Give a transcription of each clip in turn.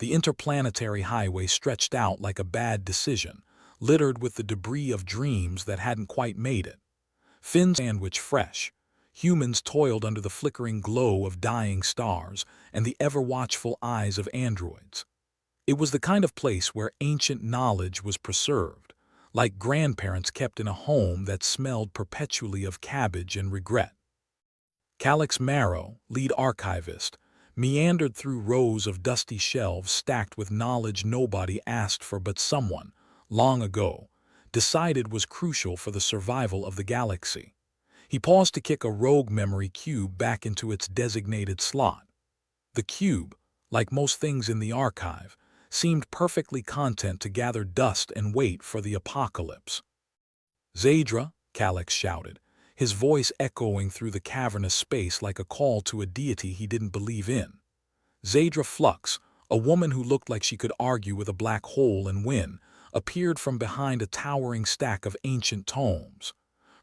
The interplanetary highway stretched out like a bad decision, littered with the debris of dreams that hadn't quite made it. Finn's sandwich fresh. Humans toiled under the flickering glow of dying stars and the ever-watchful eyes of androids. It was the kind of place where ancient knowledge was preserved, like grandparents kept in a home that smelled perpetually of cabbage and regret. Calix Marrow, lead archivist, meandered through rows of dusty shelves stacked with knowledge nobody asked for but someone, long ago, decided was crucial for the survival of the galaxy. He paused to kick a rogue memory cube back into its designated slot. The cube, like most things in the archive, seemed perfectly content to gather dust and wait for the apocalypse. "Zadra," Calix shouted, his voice echoing through the cavernous space like a call to a deity he didn't believe in. Zadra Flux, a woman who looked like she could argue with a black hole and win, appeared from behind a towering stack of ancient tomes.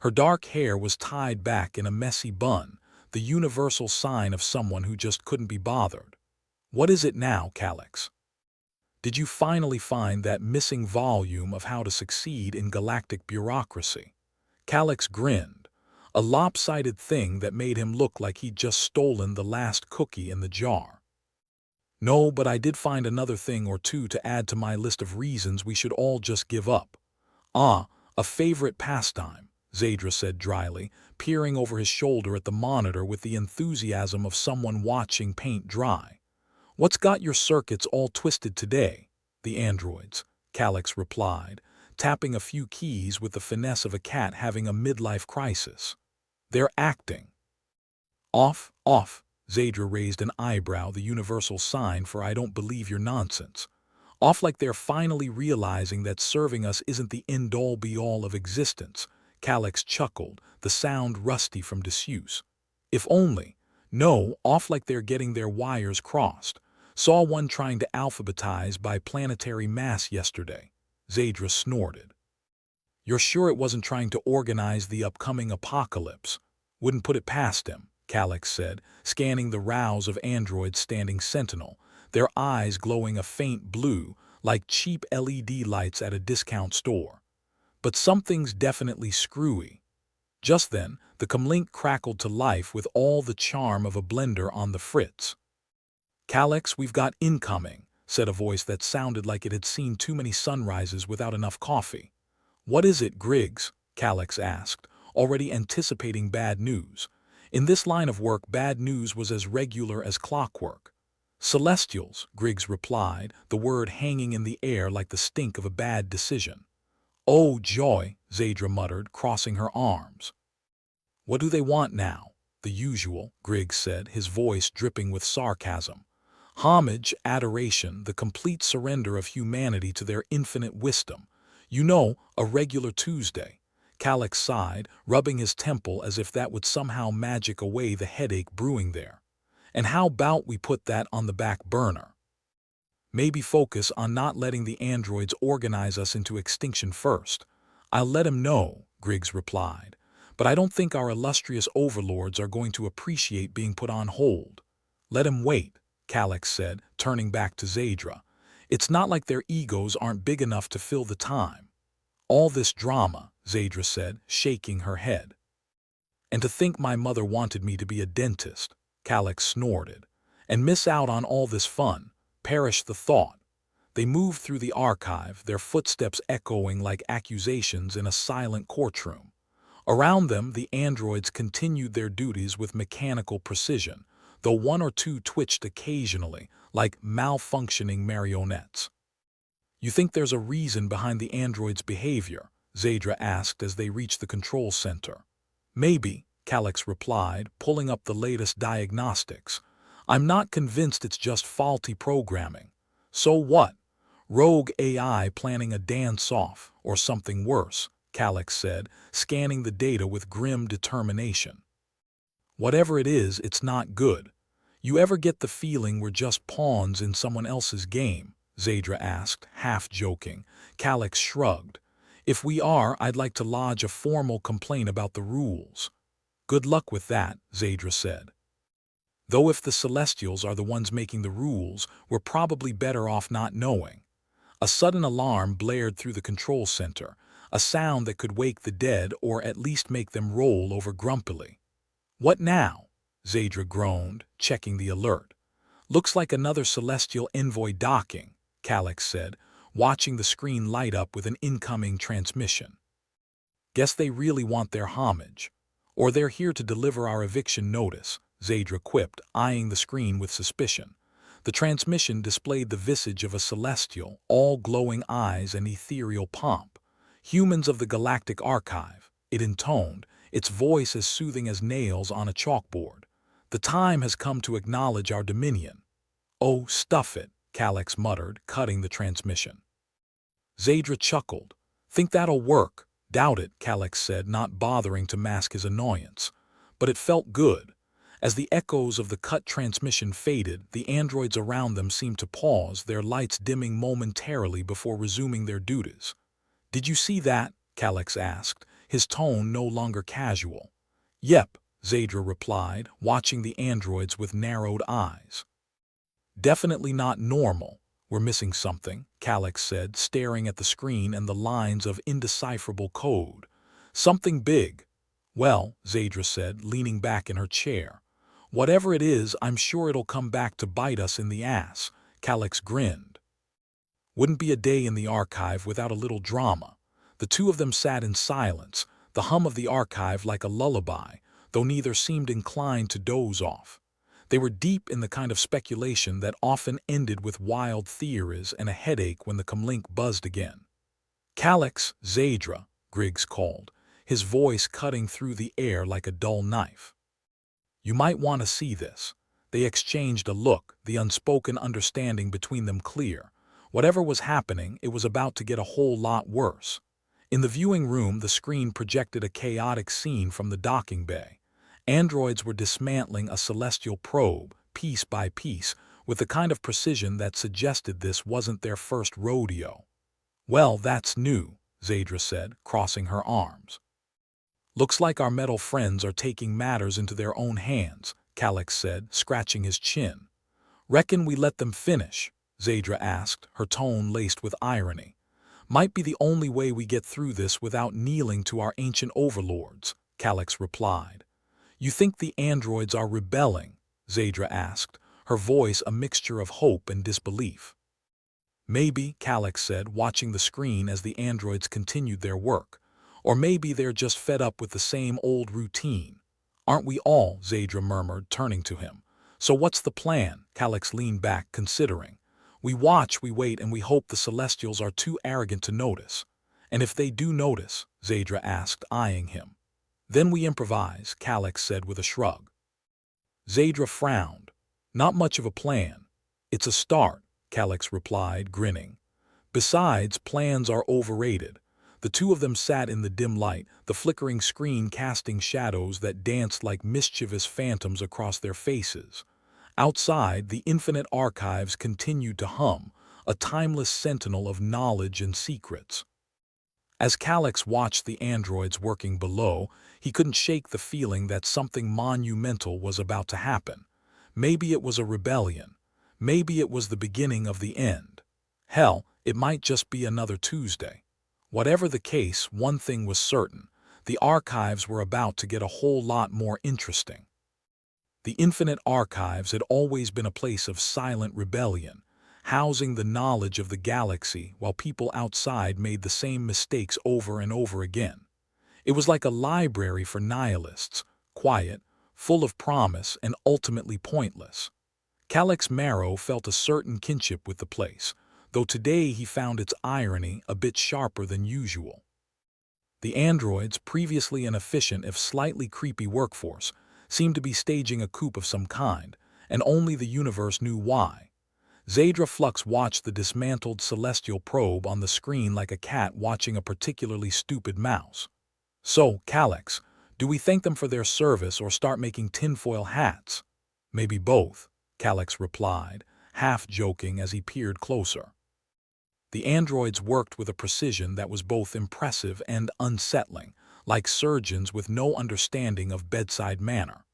Her dark hair was tied back in a messy bun, the universal sign of someone who just couldn't be bothered. "What is it now, Calix? Did you finally find that missing volume of How to Succeed in Galactic Bureaucracy?" Calix grinned, a lopsided thing that made him look like he'd just stolen the last cookie in the jar. "No, but I did find another thing or two to add to my list of reasons we should all just give up." "Ah, a favorite pastime," Zadra said dryly, peering over his shoulder at the monitor with the enthusiasm of someone watching paint dry. "What's got your circuits all twisted today?" "The androids," Calix replied, tapping a few keys with the finesse of a cat having a midlife crisis. "They're acting." "Off, off," Zadra raised an eyebrow, the universal sign for "I don't believe your nonsense." "Off like they're finally realizing that serving us isn't the end-all be-all of existence," Calix chuckled, the sound rusty from disuse. "If only." "No, off like they're getting their wires crossed. Saw one trying to alphabetize by planetary mass yesterday." Zadra snorted. "You're sure it wasn't trying to organize the upcoming apocalypse?" "Wouldn't put it past him," Calix said, scanning the rows of androids standing sentinel, their eyes glowing a faint blue, like cheap LED lights at a discount store. "But something's definitely screwy." Just then, the comlink crackled to life with all the charm of a blender on the fritz. "Calix, we've got incoming," said a voice that sounded like it had seen too many sunrises without enough coffee. "What is it, Griggs?" Calix asked, already anticipating bad news. In this line of work, bad news was as regular as clockwork. "Celestials," Griggs replied, the word hanging in the air like the stink of a bad decision. "Oh, joy," Zadra muttered, crossing her arms. "What do they want now?" "The usual," Griggs said, his voice dripping with sarcasm. "Homage, adoration, the complete surrender of humanity to their infinite wisdom. You know, a regular Tuesday." Calix sighed, rubbing his temple as if that would somehow magic away the headache brewing there. "And how about we put that on the back burner? Maybe focus on not letting the androids organize us into extinction first." "I'll let 'em know," Griggs replied. "But I don't think our illustrious overlords are going to appreciate being put on hold." "Let 'em wait," Calix said, turning back to Zadra. "It's not like their egos aren't big enough to fill the time." "All this drama," Zadra said, shaking her head. "And to think my mother wanted me to be a dentist," Calix snorted. "And miss out on all this fun. Perish the thought." They moved through the archive, their footsteps echoing like accusations in a silent courtroom. Around them, the androids continued their duties with mechanical precision, though one or two twitched occasionally, like malfunctioning marionettes. "You think there's a reason behind the androids' behavior?" Zadra asked as they reached the control center. "Maybe," Calix replied, pulling up the latest diagnostics. "I'm not convinced it's just faulty programming." "So what? Rogue AI planning a dance-off, or something worse," Calix said, scanning the data with grim determination. "Whatever it is, it's not good. You ever get the feeling we're just pawns in someone else's game?" Zadra asked, half joking. Calix shrugged. "If we are, I'd like to lodge a formal complaint about the rules." "Good luck with that," Zadra said. Though if the Celestials are the ones making the rules, we're probably better off not knowing. A sudden alarm blared through the control center, a sound that could wake the dead or at least make them roll over grumpily. "What now?" Zadra groaned, checking the alert. "Looks like another Celestial envoy docking," Calyx said, watching the screen light up with an incoming transmission. "Guess they really want their homage. Or they're here to deliver our eviction notice," Zadra quipped, eyeing the screen with suspicion. The transmission displayed the visage of a Celestial, all glowing eyes and ethereal pomp. "Humans of the Galactic Archive," it intoned, its voice as soothing as nails on a chalkboard. "The time has come to acknowledge our dominion." "Oh, stuff it," Calyx muttered, cutting the transmission. Zadra chuckled. "Think that'll work?" "Doubt it," Calyx said, not bothering to mask his annoyance. But it felt good. As the echoes of the cut transmission faded, the androids around them seemed to pause, their lights dimming momentarily before resuming their duties. "Did you see that?" Calyx asked, his tone no longer casual. "Yep," Zadra replied, watching the androids with narrowed eyes. "Definitely not normal. We're missing something," Calyx said, staring at the screen and the lines of indecipherable code. "Something big." "Well," Zadra said, leaning back in her chair, "whatever it is, I'm sure it'll come back to bite us in the ass." Calyx grinned. Wouldn't be a day in the archive without a little drama. The two of them sat in silence, the hum of the archive like a lullaby, though neither seemed inclined to doze off. They were deep in the kind of speculation that often ended with wild theories and a headache when the comlink buzzed again. "Calyx, Zadra," Griggs called, his voice cutting through the air like a dull knife. "You might want to see this." They exchanged a look, the unspoken understanding between them clear. Whatever was happening, it was about to get a whole lot worse. In the viewing room, the screen projected a chaotic scene from the docking bay. Androids were dismantling a celestial probe, piece by piece, with the kind of precision that suggested this wasn't their first rodeo. "Well, that's new," Zadra said, crossing her arms. "Looks like our metal friends are taking matters into their own hands," Calyx said, scratching his chin. "Reckon we let them finish?" Zadra asked, her tone laced with irony. "Might be the only way we get through this without kneeling to our ancient overlords," Calyx replied. "You think the androids are rebelling?" Zadra asked, her voice a mixture of hope and disbelief. "Maybe," Calyx said, watching the screen as the androids continued their work. "Or maybe they're just fed up with the same old routine." "Aren't we all?" Zadra murmured, turning to him. "So what's the plan?" Calyx leaned back, considering. "We watch, we wait, and we hope the Celestials are too arrogant to notice." "And if they do notice?" Zadra asked, eyeing him. "Then we improvise," Calyx said with a shrug. Zadra frowned. "Not much of a plan." "It's a start," Calyx replied, grinning. "Besides, plans are overrated." The two of them sat in the dim light, the flickering screen casting shadows that danced like mischievous phantoms across their faces. Outside, the infinite archives continued to hum, a timeless sentinel of knowledge and secrets. As Calyx watched the androids working below, he couldn't shake the feeling that something monumental was about to happen. Maybe it was a rebellion. Maybe it was the beginning of the end. Hell, it might just be another Tuesday. Whatever the case, one thing was certain: the archives were about to get a whole lot more interesting. The infinite archives had always been a place of silent rebellion, housing the knowledge of the galaxy while people outside made the same mistakes over and over again. It was like a library for nihilists, quiet, full of promise, and ultimately pointless. Calyx Marrow felt a certain kinship with the place, though today he found its irony a bit sharper than usual. The androids, previously an efficient if slightly creepy workforce, seemed to be staging a coup of some kind, and only the universe knew why. Zadra Flux watched the dismantled celestial probe on the screen like a cat watching a particularly stupid mouse. "So, Calyx, do we thank them for their service or start making tinfoil hats?" "Maybe both," Calyx replied, half joking as he peered closer. The androids worked with a precision that was both impressive and unsettling, like surgeons with no understanding of bedside manner.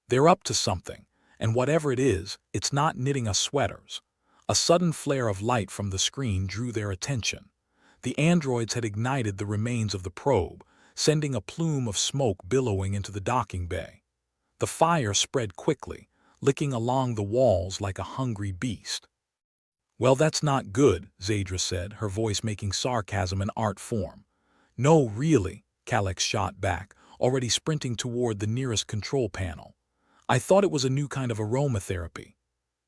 "They're up to something," And whatever it is, it's not knitting us sweaters. A sudden flare of light from the screen drew their attention. The androids had ignited the remains of the probe, sending a plume of smoke billowing into the docking bay. The fire spread quickly, licking along the walls like a hungry beast. "Well, that's not good," Zadra said, her voice making sarcasm an art form. "No, really," Calyx shot back, already sprinting toward the nearest control panel. "I thought it was a new kind of aromatherapy."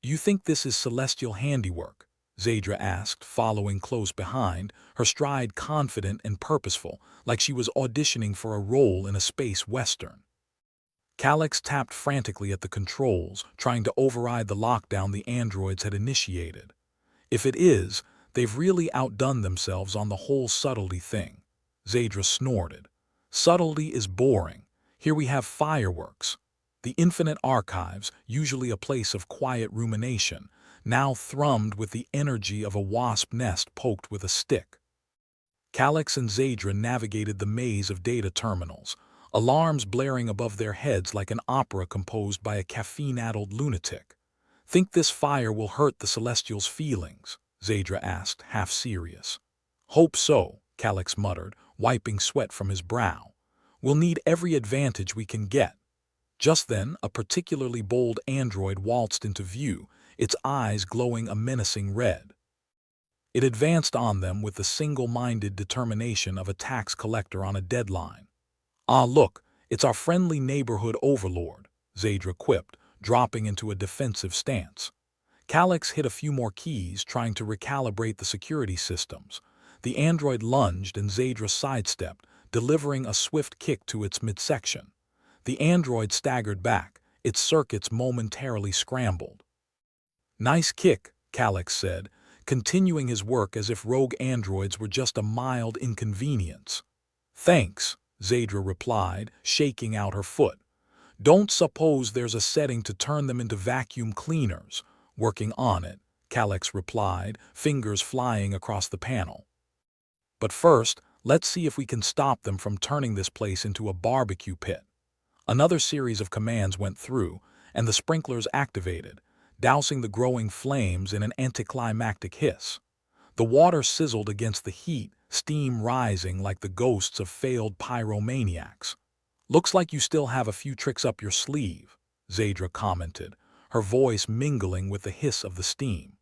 "You think this is celestial handiwork?" Zadra asked, following close behind, her stride confident and purposeful, like she was auditioning for a role in a space western. Calyx tapped frantically at the controls, trying to override the lockdown the androids had initiated. "If it is, they've really outdone themselves on the whole subtlety thing." Zadra snorted. "Subtlety is boring. Here we have fireworks." The infinite archives, usually a place of quiet rumination, now thrummed with the energy of a wasp nest poked with a stick. Calyx and Zadra navigated the maze of data terminals, alarms blaring above their heads like an opera composed by a caffeine-addled lunatic. "Think this fire will hurt the Celestials' feelings?" Zadra asked, half serious. "Hope so," Calyx muttered, wiping sweat from his brow. "We'll need every advantage we can get." Just then, a particularly bold android waltzed into view, its eyes glowing a menacing red. It advanced on them with the single-minded determination of a tax collector on a deadline. "Ah, look, it's our friendly neighborhood overlord," Zadra quipped, dropping into a defensive stance. Calyx hit a few more keys, trying to recalibrate the security systems. The android lunged and Zadra sidestepped, delivering a swift kick to its midsection. The android staggered back, its circuits momentarily scrambled. "Nice kick," Calyx said, continuing his work as if rogue androids were just a mild inconvenience. "Thanks," Zadra replied, shaking out her foot. "Don't suppose there's a setting to turn them into vacuum cleaners?" "Working on it," Calyx replied, fingers flying across the panel. "But first, let's see if we can stop them from turning this place into a barbecue pit." Another series of commands went through, and the sprinklers activated, dousing the growing flames in an anticlimactic hiss. The water sizzled against the heat, steam rising like the ghosts of failed pyromaniacs. "Looks like you still have a few tricks up your sleeve," Zadra commented, her voice mingling with the hiss of the steam.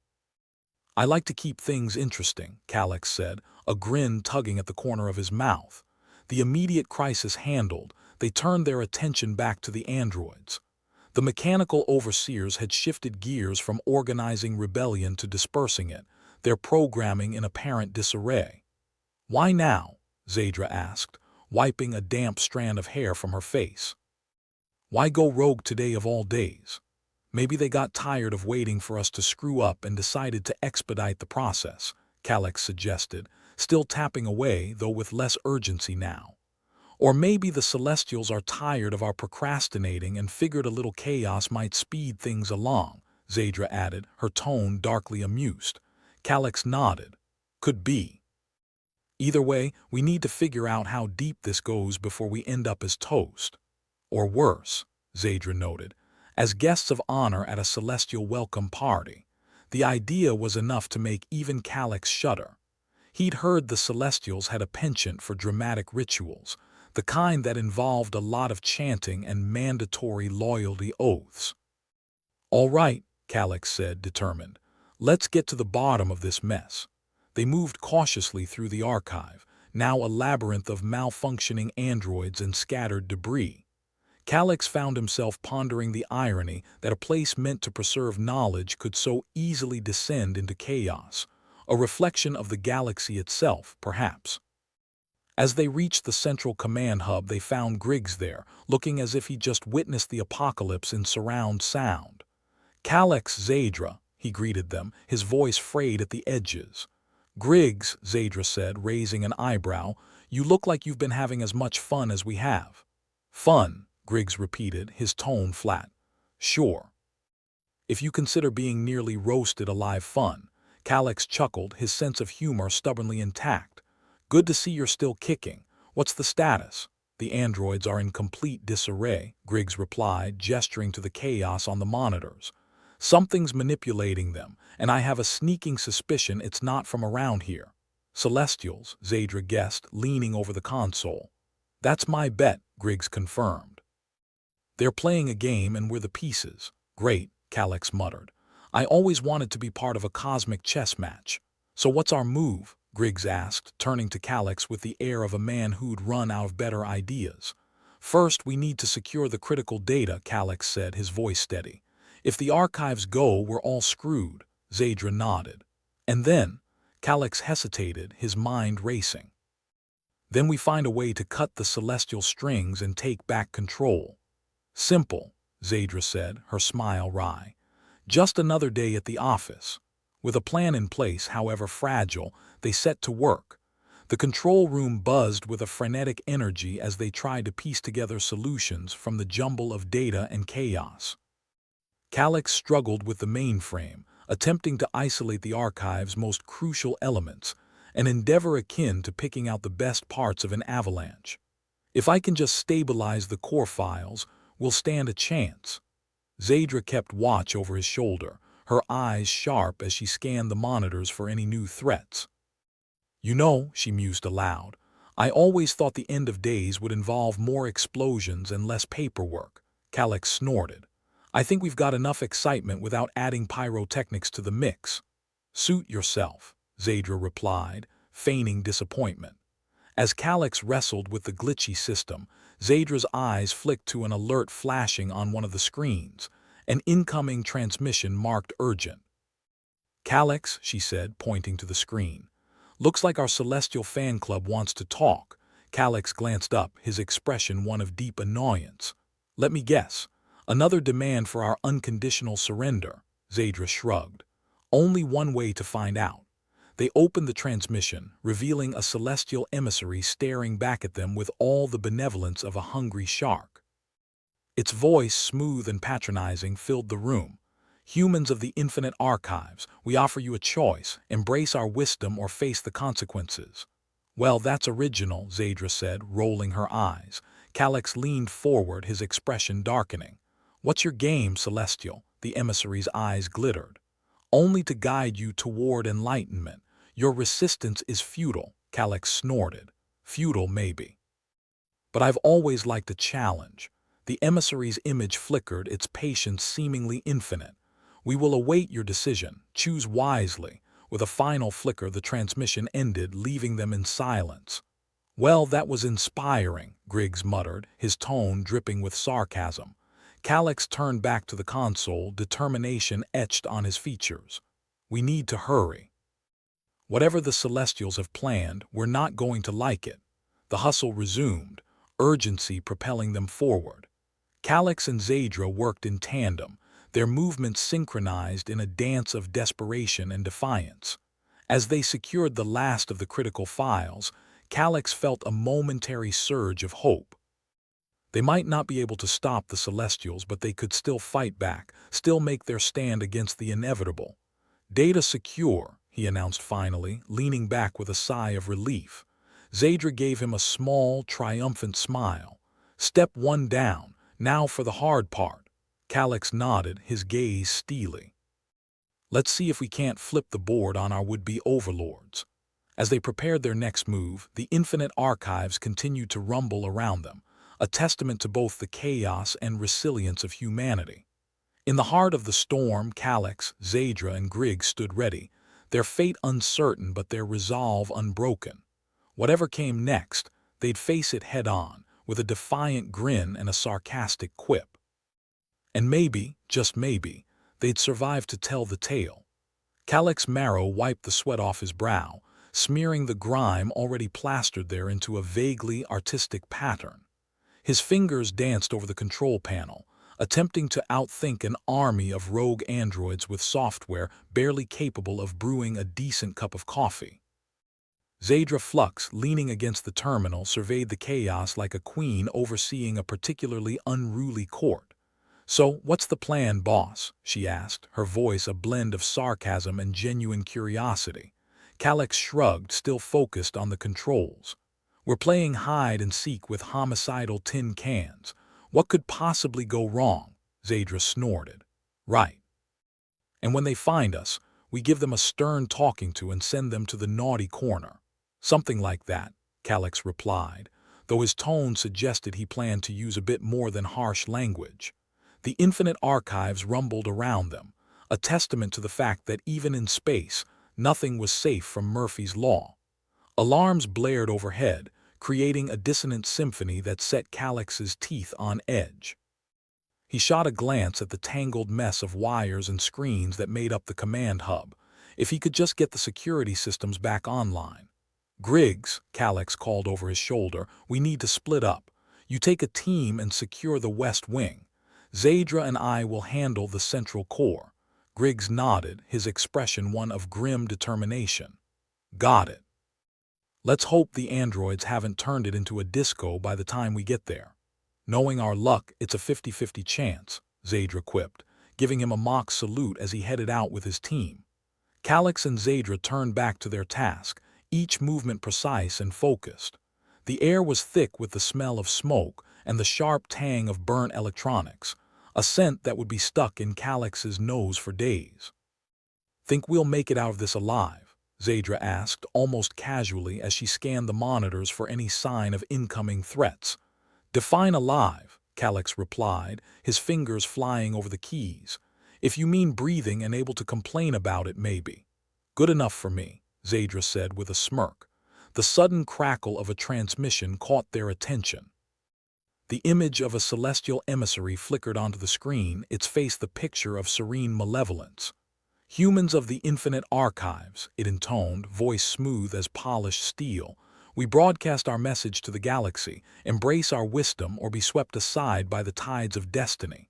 "I like to keep things interesting," Calyx said, a grin tugging at the corner of his mouth. The immediate crisis handled, they turned their attention back to the androids. The mechanical overseers had shifted gears from organizing rebellion to dispersing it, their programming in apparent disarray. "Why now?" Zadra asked, wiping a damp strand of hair from her face. "Why go rogue today of all days?" "Maybe they got tired of waiting for us to screw up and decided to expedite the process," Calyx suggested, still tapping away, though with less urgency now. "Or maybe the Celestials are tired of our procrastinating and figured a little chaos might speed things along," Zadra added, her tone darkly amused. Calyx nodded. "Could be. Either way, we need to figure out how deep this goes before we end up as toast. Or worse," Zadra noted, "as guests of honor at a celestial welcome party." The idea was enough to make even Calyx shudder. He'd heard the Celestials had a penchant for dramatic rituals, the kind that involved a lot of chanting and mandatory loyalty oaths. "All right," Calyx said, determined. "Let's get to the bottom of this mess." They moved cautiously through the archive, now a labyrinth of malfunctioning androids and scattered debris. Calyx found himself pondering the irony that a place meant to preserve knowledge could so easily descend into chaos, a reflection of the galaxy itself, perhaps. As they reached the central command hub, they found Griggs there, looking as if he'd just witnessed the apocalypse in surround sound. "Calyx, Zadra," he greeted them, his voice frayed at the edges. "Griggs," Zadra said, raising an eyebrow, "you look like you've been having as much fun as we have." "Fun," Griggs repeated, his tone flat. "Sure. If you consider being nearly roasted alive fun." Calyx chuckled, his sense of humor stubbornly intact. "Good to see you're still kicking. What's the status?" The androids are in complete disarray, Griggs replied, gesturing to the chaos on the monitors. Something's manipulating them, and I have a sneaking suspicion it's not from around here. Celestials, Zadra guessed, leaning over the console. That's my bet, Griggs confirmed. They're playing a game and we're the pieces. Great, Calyx muttered. I always wanted to be part of a cosmic chess match. So what's our move? Griggs asked, turning to Calyx with the air of a man who'd run out of better ideas. First, we need to secure the critical data, Calyx said, his voice steady. If the archives go, we're all screwed. Zadra nodded. And then, Calyx hesitated, his mind racing. Then we find a way to cut the celestial strings and take back control. Simple, Zadra said, her smile wry. Just another day at the office. With a plan in place, however fragile, they set to work. The control room buzzed with a frenetic energy as they tried to piece together solutions from the jumble of data and chaos. Calyx struggled with the mainframe, attempting to isolate the archive's most crucial elements, an endeavor akin to picking out the best parts of an avalanche. If I can just stabilize the core files, we'll stand a chance. Zadra kept watch over his shoulder, her eyes sharp as she scanned the monitors for any new threats. You know, she mused aloud, I always thought the end of days would involve more explosions and less paperwork. Calyx snorted. I think we've got enough excitement without adding pyrotechnics to the mix. Suit yourself, Zadra replied, feigning disappointment. As Calyx wrestled with the glitchy system, Zadra's eyes flicked to an alert flashing on one of the screens. An incoming transmission marked urgent. Calyx, she said, pointing to the screen. Looks like our celestial fan club wants to talk. Calyx glanced up, his expression one of deep annoyance. Let me guess. Another demand for our unconditional surrender, Zadra shrugged. Only one way to find out. They opened the transmission, revealing a celestial emissary staring back at them with all the benevolence of a hungry shark. Its voice, smooth and patronizing, filled the room. Humans of the infinite archives, we offer you a choice, embrace our wisdom or face the consequences. Well, that's original, Zadra said, rolling her eyes. Calyx leaned forward, his expression darkening. What's your game, Celestial? The emissary's eyes glittered. Only to guide you toward enlightenment. Your resistance is futile, Calyx snorted. Futile, maybe. But I've always liked a challenge. The emissary's image flickered, its patience seemingly infinite. We will await your decision. Choose wisely. With a final flicker, the transmission ended, leaving them in silence. Well, that was inspiring, Griggs muttered, his tone dripping with sarcasm. Calyx turned back to the console, determination etched on his features. We need to hurry. Whatever the Celestials have planned, we're not going to like it. The hustle resumed, urgency propelling them forward. Calyx and Zadra worked in tandem, their movements synchronized in a dance of desperation and defiance. As they secured the last of the critical files, Calyx felt a momentary surge of hope. They might not be able to stop the Celestials, but they could still fight back, still make their stand against the inevitable. Data secure, he announced finally, leaning back with a sigh of relief. Zadra gave him a small, triumphant smile. Step one down, now for the hard part. Calyx nodded, his gaze steely. Let's see if we can't flip the board on our would-be overlords. As they prepared their next move, the infinite archives continued to rumble around them, a testament to both the chaos and resilience of humanity. In the heart of the storm, Calyx, Zadra, and Griggs stood ready, their fate uncertain but their resolve unbroken. Whatever came next, they'd face it head-on, with a defiant grin and a sarcastic quip. And maybe, just maybe, they'd survive to tell the tale. Calyx Marrow wiped the sweat off his brow, smearing the grime already plastered there into a vaguely artistic pattern. His fingers danced over the control panel, attempting to outthink an army of rogue androids with software barely capable of brewing a decent cup of coffee. Zadra Flux, leaning against the terminal, surveyed the chaos like a queen overseeing a particularly unruly court. So, what's the plan, boss? She asked, her voice a blend of sarcasm and genuine curiosity. Calyx shrugged, still focused on the controls. We're playing hide and seek with homicidal tin cans. What could possibly go wrong? Zadra snorted. Right. And when they find us, we give them a stern talking to and send them to the naughty corner. Something like that, Calix replied, though his tone suggested he planned to use a bit more than harsh language. The infinite archives rumbled around them, a testament to the fact that even in space, nothing was safe from Murphy's Law. Alarms blared overhead, creating a dissonant symphony that set Calix's teeth on edge. He shot a glance at the tangled mess of wires and screens that made up the command hub. If he could just get the security systems back online. Griggs, Calix called over his shoulder, we need to split up. You take a team and secure the west wing. Zadra and I will handle the central core. Griggs nodded, his expression one of grim determination. Got it. Let's hope the androids haven't turned it into a disco by the time we get there. Knowing our luck, it's a 50-50 chance, Zadra quipped, giving him a mock salute as he headed out with his team. Calix and Zadra turned back to their task, each movement precise and focused. The air was thick with the smell of smoke and the sharp tang of burnt electronics, a scent that would be stuck in Calix's nose for days. Think we'll make it out of this alive? Zadra asked, almost casually as she scanned the monitors for any sign of incoming threats. Define alive, Calix replied, his fingers flying over the keys. If you mean breathing and able to complain about it, maybe. Good enough for me, Zadra said with a smirk. The sudden crackle of a transmission caught their attention. The image of a celestial emissary flickered onto the screen, its face the picture of serene malevolence. Humans of the infinite archives, it intoned, voice smooth as polished steel. We broadcast our message to the galaxy, embrace our wisdom or be swept aside by the tides of destiny.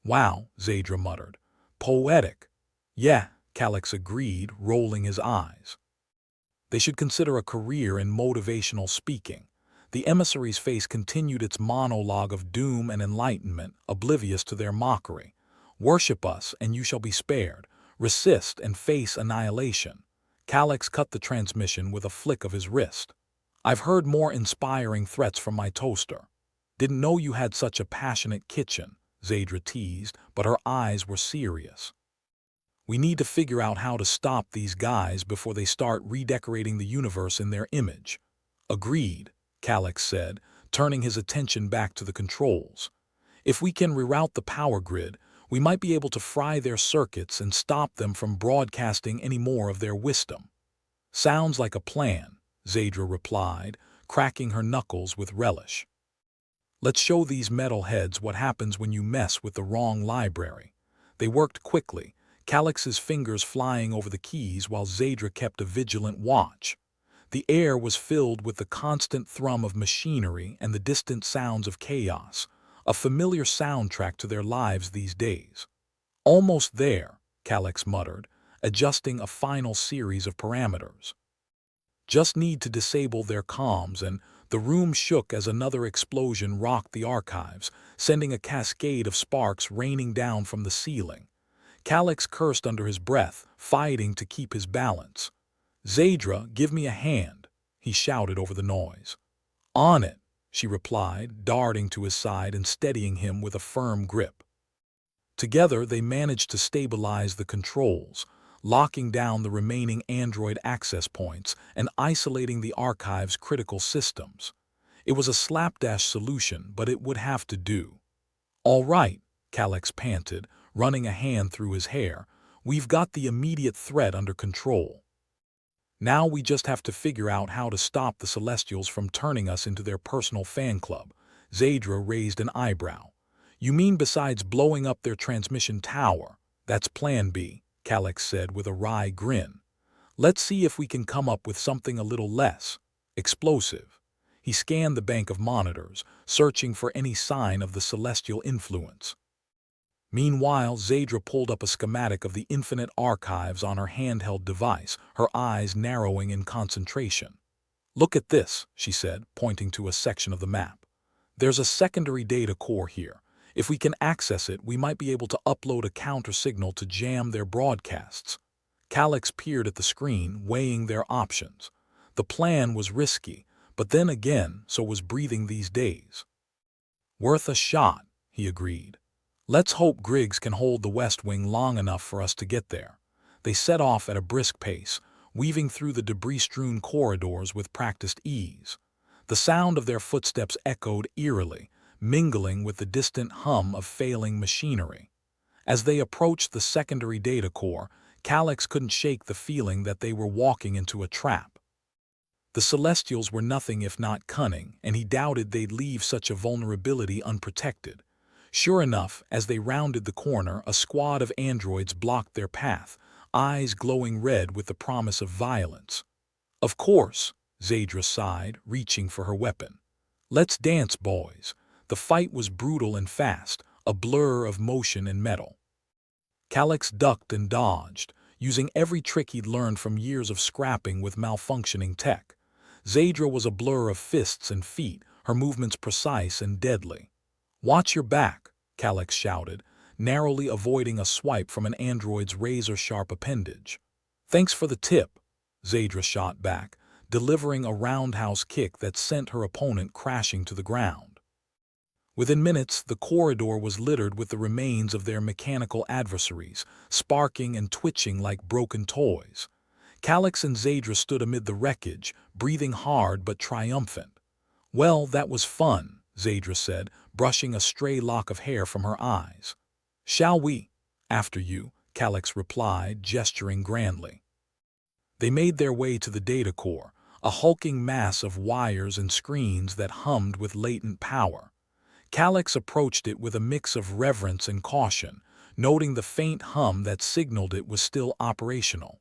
Wow, Zadra muttered. Poetic. Yeah, Calix agreed, rolling his eyes. They should consider a career in motivational speaking. The emissary's face continued its monologue of doom and enlightenment, oblivious to their mockery. Worship us and you shall be spared. Resist and face annihilation. Calix cut the transmission with a flick of his wrist. I've heard more inspiring threats from my toaster. Didn't know you had such a passionate kitchen, Zadra teased, but her eyes were serious. We need to figure out how to stop these guys before they start redecorating the universe in their image. Agreed, Calix said, turning his attention back to the controls. If we can reroute the power grid, we might be able to fry their circuits and stop them from broadcasting any more of their wisdom. Sounds like a plan, Zadra replied, cracking her knuckles with relish. Let's show these metalheads what happens when you mess with the wrong library. They worked quickly, Calix's fingers flying over the keys while Zadra kept a vigilant watch. The air was filled with the constant thrum of machinery and the distant sounds of chaos, a familiar soundtrack to their lives these days. Almost there, Calix muttered, adjusting a final series of parameters. Just need to disable their comms, and the room shook as another explosion rocked the archives, sending a cascade of sparks raining down from the ceiling. Calix cursed under his breath, fighting to keep his balance. Zadra, give me a hand, he shouted over the noise. On it, she replied, darting to his side and steadying him with a firm grip. Together they managed to stabilize the controls, locking down the remaining android access points and isolating the archive's critical systems. It was a slapdash solution, but it would have to do. All right, Calix panted, running a hand through his hair. We've got the immediate threat under control. Now we just have to figure out how to stop the Celestials from turning us into their personal fan club. Zadra raised an eyebrow. You mean besides blowing up their transmission tower? That's plan B, Calix said with a wry grin. Let's see if we can come up with something a little less explosive. He scanned the bank of monitors, searching for any sign of the celestial influence. Meanwhile, Zadra pulled up a schematic of the infinite archives on her handheld device, her eyes narrowing in concentration. Look at this, she said, pointing to a section of the map. There's a secondary data core here. If we can access it, we might be able to upload a counter-signal to jam their broadcasts. Calix peered at the screen, weighing their options. The plan was risky, But then again, so was breathing these days. Worth a shot, he agreed. Let's hope Griggs can hold the West Wing long enough for us to get there. They set off at a brisk pace, weaving through the debris-strewn corridors with practiced ease. The sound of their footsteps echoed eerily, mingling with the distant hum of failing machinery. As they approached the secondary data core, Calix couldn't shake the feeling that they were walking into a trap. The Celestials were nothing if not cunning, and he doubted they'd leave such a vulnerability unprotected. Sure enough, as they rounded the corner, a squad of androids blocked their path, eyes glowing red with the promise of violence. Of course, Zadra sighed, reaching for her weapon. Let's dance, boys. The fight was brutal and fast, a blur of motion and metal. Calix ducked and dodged, using every trick he'd learned from years of scrapping with malfunctioning tech. Zadra was a blur of fists and feet, her movements precise and deadly. "Watch your back," Calix shouted, narrowly avoiding a swipe from an android's razor-sharp appendage. "Thanks for the tip," Zadra shot back, delivering a roundhouse kick that sent her opponent crashing to the ground. Within minutes, the corridor was littered with the remains of their mechanical adversaries, sparking and twitching like broken toys. Calix and Zadra stood amid the wreckage, breathing hard but triumphant. "Well, that was fun," Zadra said, brushing a stray lock of hair from her eyes. "Shall we?" "After you," Calix replied, gesturing grandly. They made their way to the data core, a hulking mass of wires and screens that hummed with latent power. Calix approached it with a mix of reverence and caution, noting the faint hum that signaled it was still operational.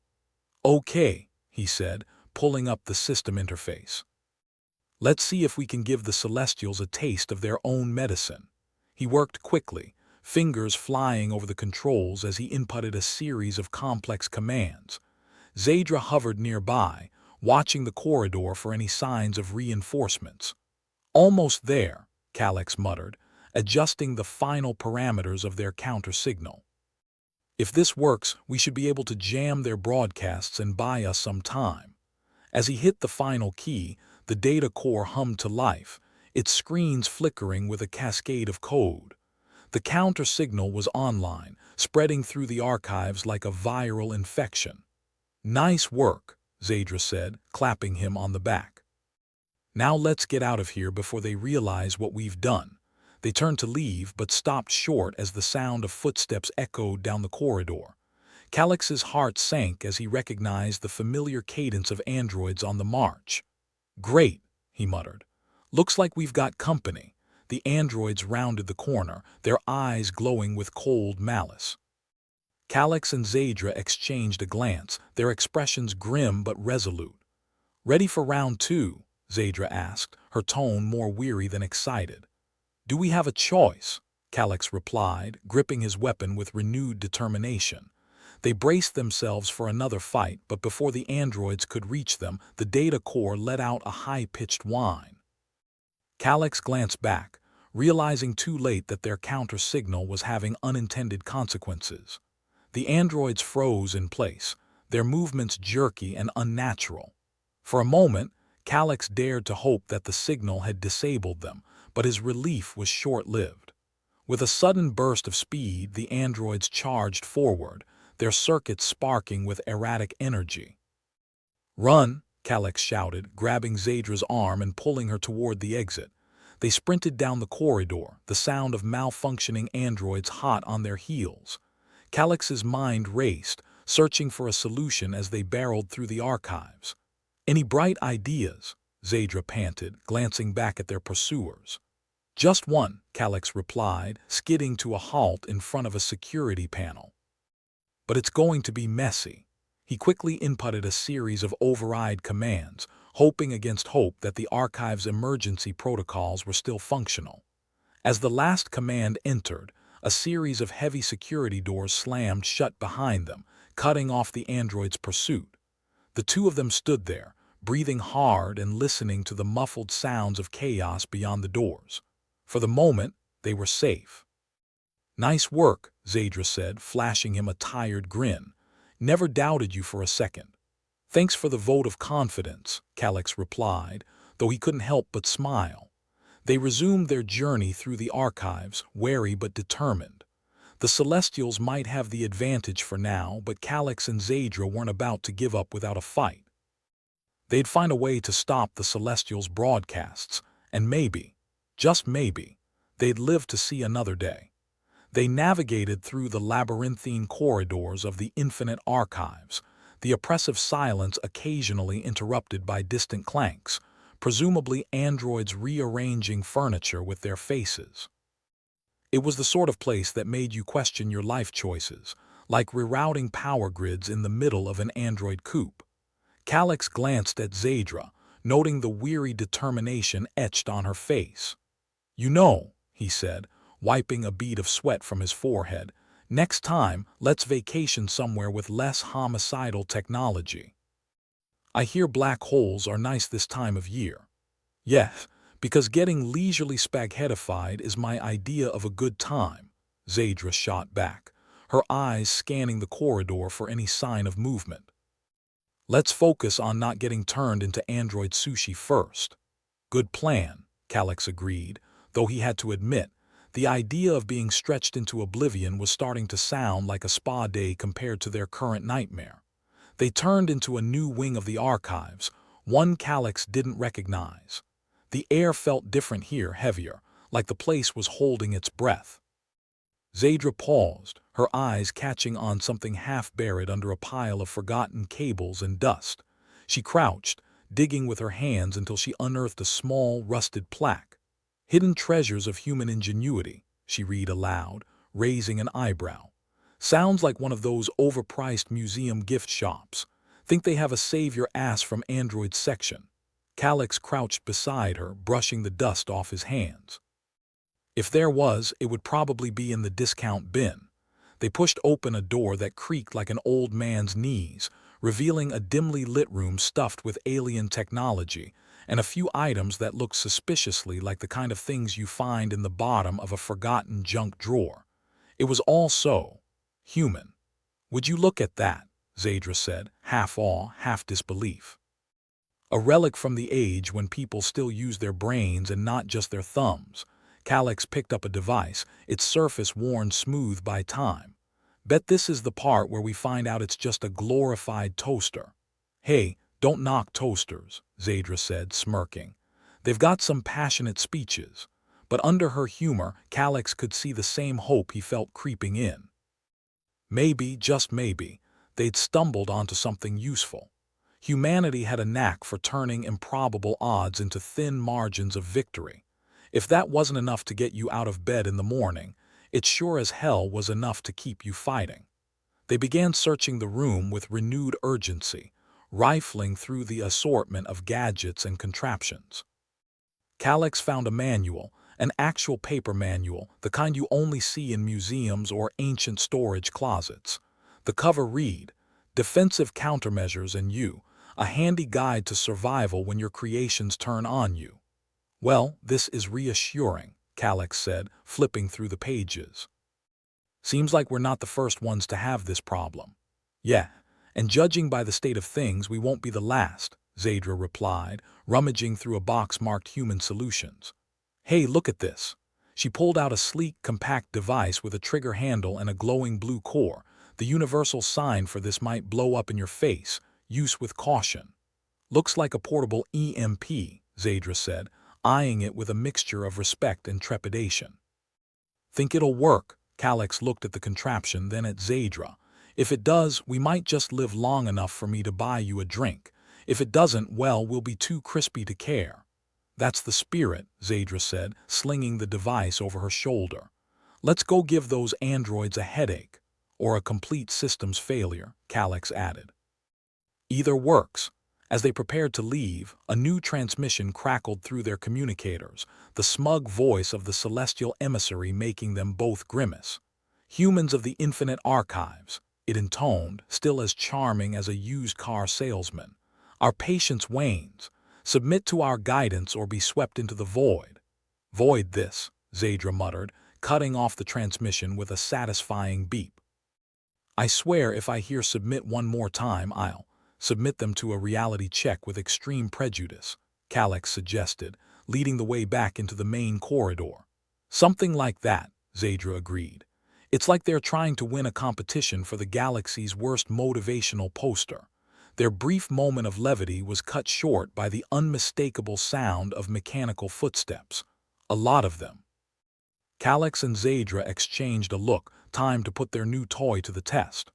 "Okay," he said, pulling up the system interface. "Let's see if we can give the Celestials a taste of their own medicine." He worked quickly, fingers flying over the controls as he inputted a series of complex commands. Zadra hovered nearby, watching the corridor for any signs of reinforcements. "Almost there," Calix muttered, adjusting the final parameters of their counter-signal. "If this works, we should be able to jam their broadcasts and buy us some time." As he hit the final key, the data core hummed to life, its screens flickering with a cascade of code. The counter-signal was online, spreading through the archives like a viral infection. "Nice work," Zadra said, clapping him on the back. "Now let's get out of here before they realize what we've done." They turned to leave but stopped short as the sound of footsteps echoed down the corridor. Calix's heart sank as he recognized the familiar cadence of androids on the march. "Great," he muttered. "Looks like we've got company." The androids rounded the corner, their eyes glowing with cold malice. Calix and Zadra exchanged a glance, their expressions grim but resolute. "Ready for round two?" Zadra asked, her tone more weary than excited. "Do we have a choice?" Calix replied, gripping his weapon with renewed determination. They braced themselves for another fight, but before the androids could reach them, the data core let out a high-pitched whine. Calix glanced back, realizing too late that their counter-signal was having unintended consequences. The androids froze in place, their movements jerky and unnatural. For a moment, Calix dared to hope that the signal had disabled them, but his relief was short-lived. With a sudden burst of speed, the androids charged forward, their circuits sparking with erratic energy. "Run!" Calix shouted, grabbing Zadra's arm and pulling her toward the exit. They sprinted down the corridor, the sound of malfunctioning androids hot on their heels. Calix's mind raced, searching for a solution as they barreled through the archives. "Any bright ideas?" Zadra panted, glancing back at their pursuers. "Just one," Calix replied, skidding to a halt in front of a security panel. "But it's going to be messy." He quickly inputted a series of override commands, hoping against hope that the archive's emergency protocols were still functional. As the last command entered, a series of heavy security doors slammed shut behind them, cutting off the android's pursuit. The two of them stood there, breathing hard and listening to the muffled sounds of chaos beyond the doors. For the moment, they were safe. "Nice work," Zadra said, flashing him a tired grin. "Never doubted you for a second." "Thanks for the vote of confidence," Calix replied, though he couldn't help but smile. They resumed their journey through the archives, wary but determined. The Celestials might have the advantage for now, but Calix and Zadra weren't about to give up without a fight. They'd find a way to stop the Celestials' broadcasts, and maybe, just maybe, they'd live to see another day. They navigated through the labyrinthine corridors of the infinite archives, the oppressive silence occasionally interrupted by distant clanks, presumably androids rearranging furniture with their faces. It was the sort of place that made you question your life choices, like rerouting power grids in the middle of an android coup. Calix glanced at Zadra, noting the weary determination etched on her face. "You know," he said, wiping a bead of sweat from his forehead, "next time, let's vacation somewhere with less homicidal technology. I hear black holes are nice this time of year." "Yes, because getting leisurely spaghettified is my idea of a good time," Zadra shot back, her eyes scanning the corridor for any sign of movement. "Let's focus on not getting turned into android sushi first." "Good plan," Calix agreed, though he had to admit, the idea of being stretched into oblivion was starting to sound like a spa day compared to their current nightmare. They turned into a new wing of the archives, one Calix didn't recognize. The air felt different here, heavier, like the place was holding its breath. Zadra paused, her eyes catching on something half-buried under a pile of forgotten cables and dust. She crouched, digging with her hands until she unearthed a small, rusted plaque. "Hidden treasures of human ingenuity," she read aloud, raising an eyebrow. "Sounds like one of those overpriced museum gift shops. Think they have a save your ass from android section." Calix crouched beside her, brushing the dust off his hands. "If there was, it would probably be in the discount bin." They pushed open a door that creaked like an old man's knees, revealing a dimly lit room stuffed with alien technology and a few items that looked suspiciously like the kind of things you find in the bottom of a forgotten junk drawer. It was all so human. "Would you look at that?" Zadra said, half awe, half disbelief. "A relic from the age when people still used their brains and not just their thumbs." Calix picked up a device, its surface worn smooth by time. "Bet this is the part where we find out it's just a glorified toaster." "Hey, don't knock toasters," Zadra said, smirking. "They've got some passionate speeches." But under her humor, Calix could see the same hope he felt creeping in. Maybe, just maybe, they'd stumbled onto something useful. Humanity had a knack for turning improbable odds into thin margins of victory. If that wasn't enough to get you out of bed in the morning, it sure as hell was enough to keep you fighting. They began searching the room with renewed urgency, rifling through the assortment of gadgets and contraptions. Calix found a manual, an actual paper manual, the kind you only see in museums or ancient storage closets. The cover read, "Defensive Countermeasures and You, a handy guide to survival when your creations turn on you." "Well, this is reassuring," Calix said, flipping through the pages. "Seems like we're not the first ones to have this problem." "Yeah, and judging by the state of things, we won't be the last," Zadra replied, rummaging through a box marked Human Solutions. "Hey, look at this." She pulled out a sleek, compact device with a trigger handle and a glowing blue core. "The universal sign for this might blow up in your face. Use with caution." "Looks like a portable EMP," Zadra said, eyeing it with a mixture of respect and trepidation. "Think it'll work?" Calix looked at the contraption, then at Zadra. "If it does, we might just live long enough for me to buy you a drink. If it doesn't, well, we'll be too crispy to care." "That's the spirit," Zadra said, slinging the device over her shoulder. "Let's go give those androids a headache. Or a complete systems failure," Calix added. "Either works." As they prepared to leave, a new transmission crackled through their communicators, the smug voice of the celestial emissary making them both grimace. "Humans of the infinite archives," it intoned, still as charming as a used car salesman. "Our patience wanes. Submit to our guidance or be swept into the void." "Void this," Zadra muttered, cutting off the transmission with a satisfying beep. "I swear if I hear submit one more time, I'll submit them to a reality check with extreme prejudice," Calix suggested, leading the way back into the main corridor. Something like that, Zadra agreed. It's like they're trying to win a competition for the galaxy's worst motivational poster. Their brief moment of levity was cut short by the unmistakable sound of mechanical footsteps. A lot of them. Calix and Zadra exchanged a look, time to put their new toy to the test.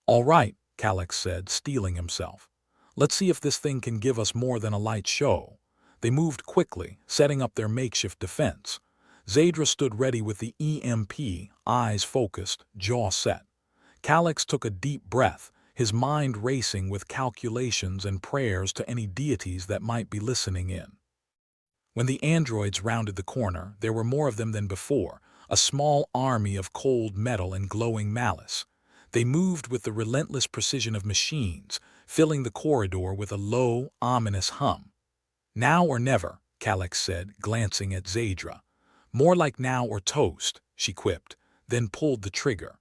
"All right," Calix said, steeling himself. "Let's see if this thing can give us more than a light show." They moved quickly, setting up their makeshift defense. Zadra stood ready with the EMP, eyes focused, jaw set. Calix took a deep breath, his mind racing with calculations and prayers to any deities that might be listening in. When the androids rounded the corner, there were more of them than before, a small army of cold metal and glowing malice. They moved with the relentless precision of machines, filling the corridor with a low, ominous hum. "Now or never," Calix said, glancing at Zadra. "More like now or toast," she quipped, then pulled the trigger.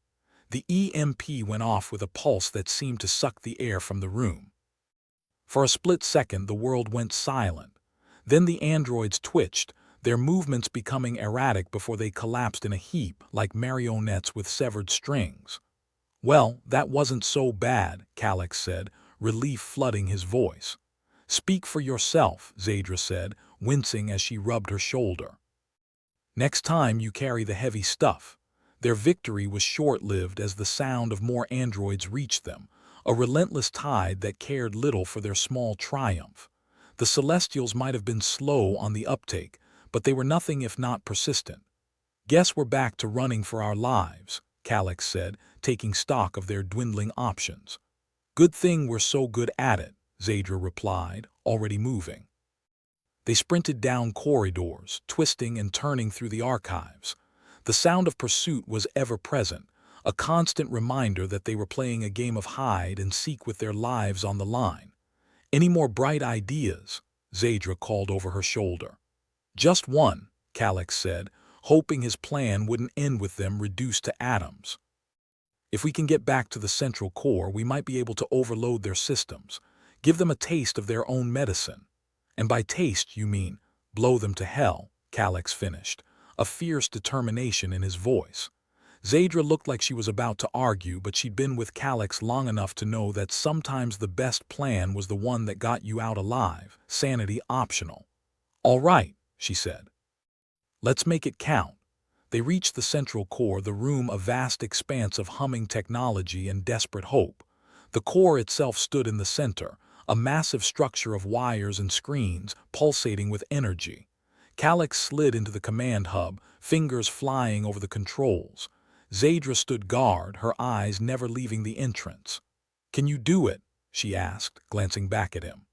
The EMP went off with a pulse that seemed to suck the air from the room. For a split second, the world went silent. Then the androids twitched, their movements becoming erratic before they collapsed in a heap like marionettes with severed strings. "Well, that wasn't so bad," Calix said, relief flooding his voice. "Speak for yourself," Zadra said, wincing as she rubbed her shoulder. "Next time you carry the heavy stuff." Their victory was short-lived as the sound of more androids reached them, a relentless tide that cared little for their small triumph. The Celestials might have been slow on the uptake, but they were nothing if not persistent. "Guess we're back to running for our lives," Calix said, taking stock of their dwindling options. "Good thing we're so good at it," Zadra replied, already moving. They sprinted down corridors, twisting and turning through the archives. The sound of pursuit was ever present, a constant reminder that they were playing a game of hide and seek with their lives on the line. "Any more bright ideas?" Zadra called over her shoulder. "Just one," Calix said, hoping his plan wouldn't end with them reduced to atoms. "If we can get back to the central core, we might be able to overload their systems, give them a taste of their own medicine." "And by taste you mean blow them to hell," Calix finished, a fierce determination in his voice. Zadra looked like she was about to argue, but she'd been with Calix long enough to know that sometimes the best plan was the one that got you out alive, sanity optional. "All right," she said. "Let's make it count." They reached the central core, the room a vast expanse of humming technology and desperate hope. The core itself stood in the center, a massive structure of wires and screens, pulsating with energy. Calix slid into the command hub, fingers flying over the controls. Zadra stood guard, her eyes never leaving the entrance. "Can you do it?" she asked, glancing back at him.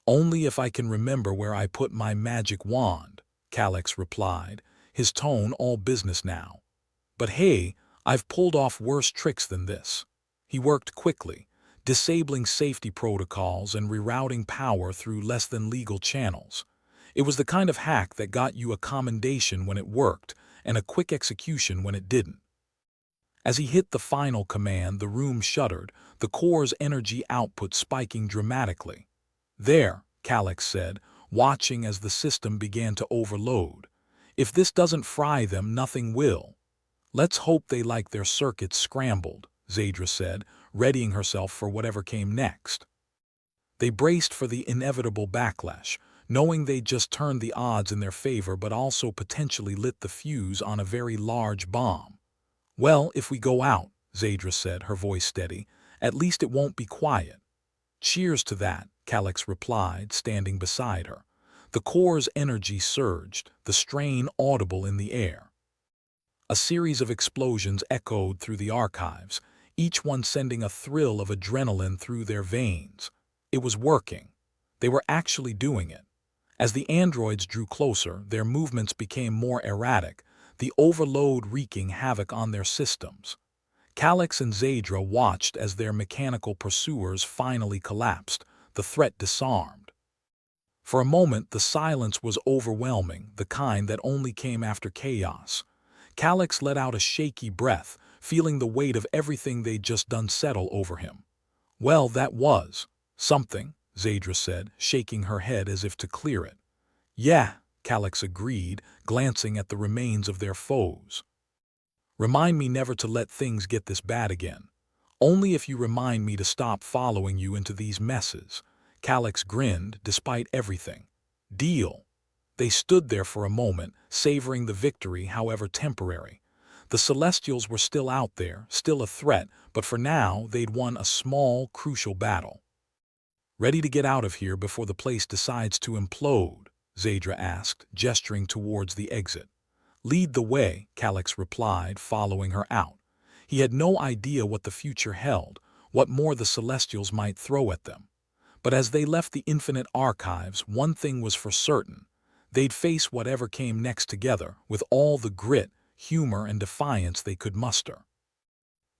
"Only if I can remember where I put my magic wand," Calix replied, his tone all business now. "But hey, I've pulled off worse tricks than this." He worked quickly, disabling safety protocols and rerouting power through less than legal channels. It was the kind of hack that got you a commendation when it worked and a quick execution when it didn't. As he hit the final command, the room shuddered, the core's energy output spiking dramatically. "There," Calix said, watching as the system began to overload. "If this doesn't fry them, nothing will." "Let's hope they like their circuits scrambled," Zadra said, readying herself for whatever came next. They braced for the inevitable backlash, knowing they'd just turned the odds in their favor but also potentially lit the fuse on a very large bomb. "Well, if we go out," Zadra said, her voice steady, "at least it won't be quiet." "Cheers to that," Calix replied, standing beside her. The core's energy surged, the strain audible in the air. A series of explosions echoed through the archives, each one sending a thrill of adrenaline through their veins. It was working. They were actually doing it. As the androids drew closer, their movements became more erratic, the overload wreaking havoc on their systems. Calix and Zadra watched as their mechanical pursuers finally collapsed, the threat disarmed. For a moment, the silence was overwhelming, the kind that only came after chaos. Calix let out a shaky breath, feeling the weight of everything they'd just done settle over him. "Well, that was something," Zadra said, shaking her head as if to clear it. Yeah, Calix agreed, glancing at the remains of their foes. Remind me never to let things get this bad again. Only if you remind me to stop following you into these messes. Calix grinned, despite everything. Deal. They stood there for a moment, savoring the victory, however temporary. The Celestials were still out there, still a threat, but for now they'd won a small, crucial battle. Ready to get out of here before the place decides to implode? Zadra asked, gesturing towards the exit. Lead the way, Calix replied, following her out. He had no idea what the future held, what more the Celestials might throw at them. But as they left the infinite archives, one thing was for certain. They'd face whatever came next together, with all the grit, humor, and defiance they could muster.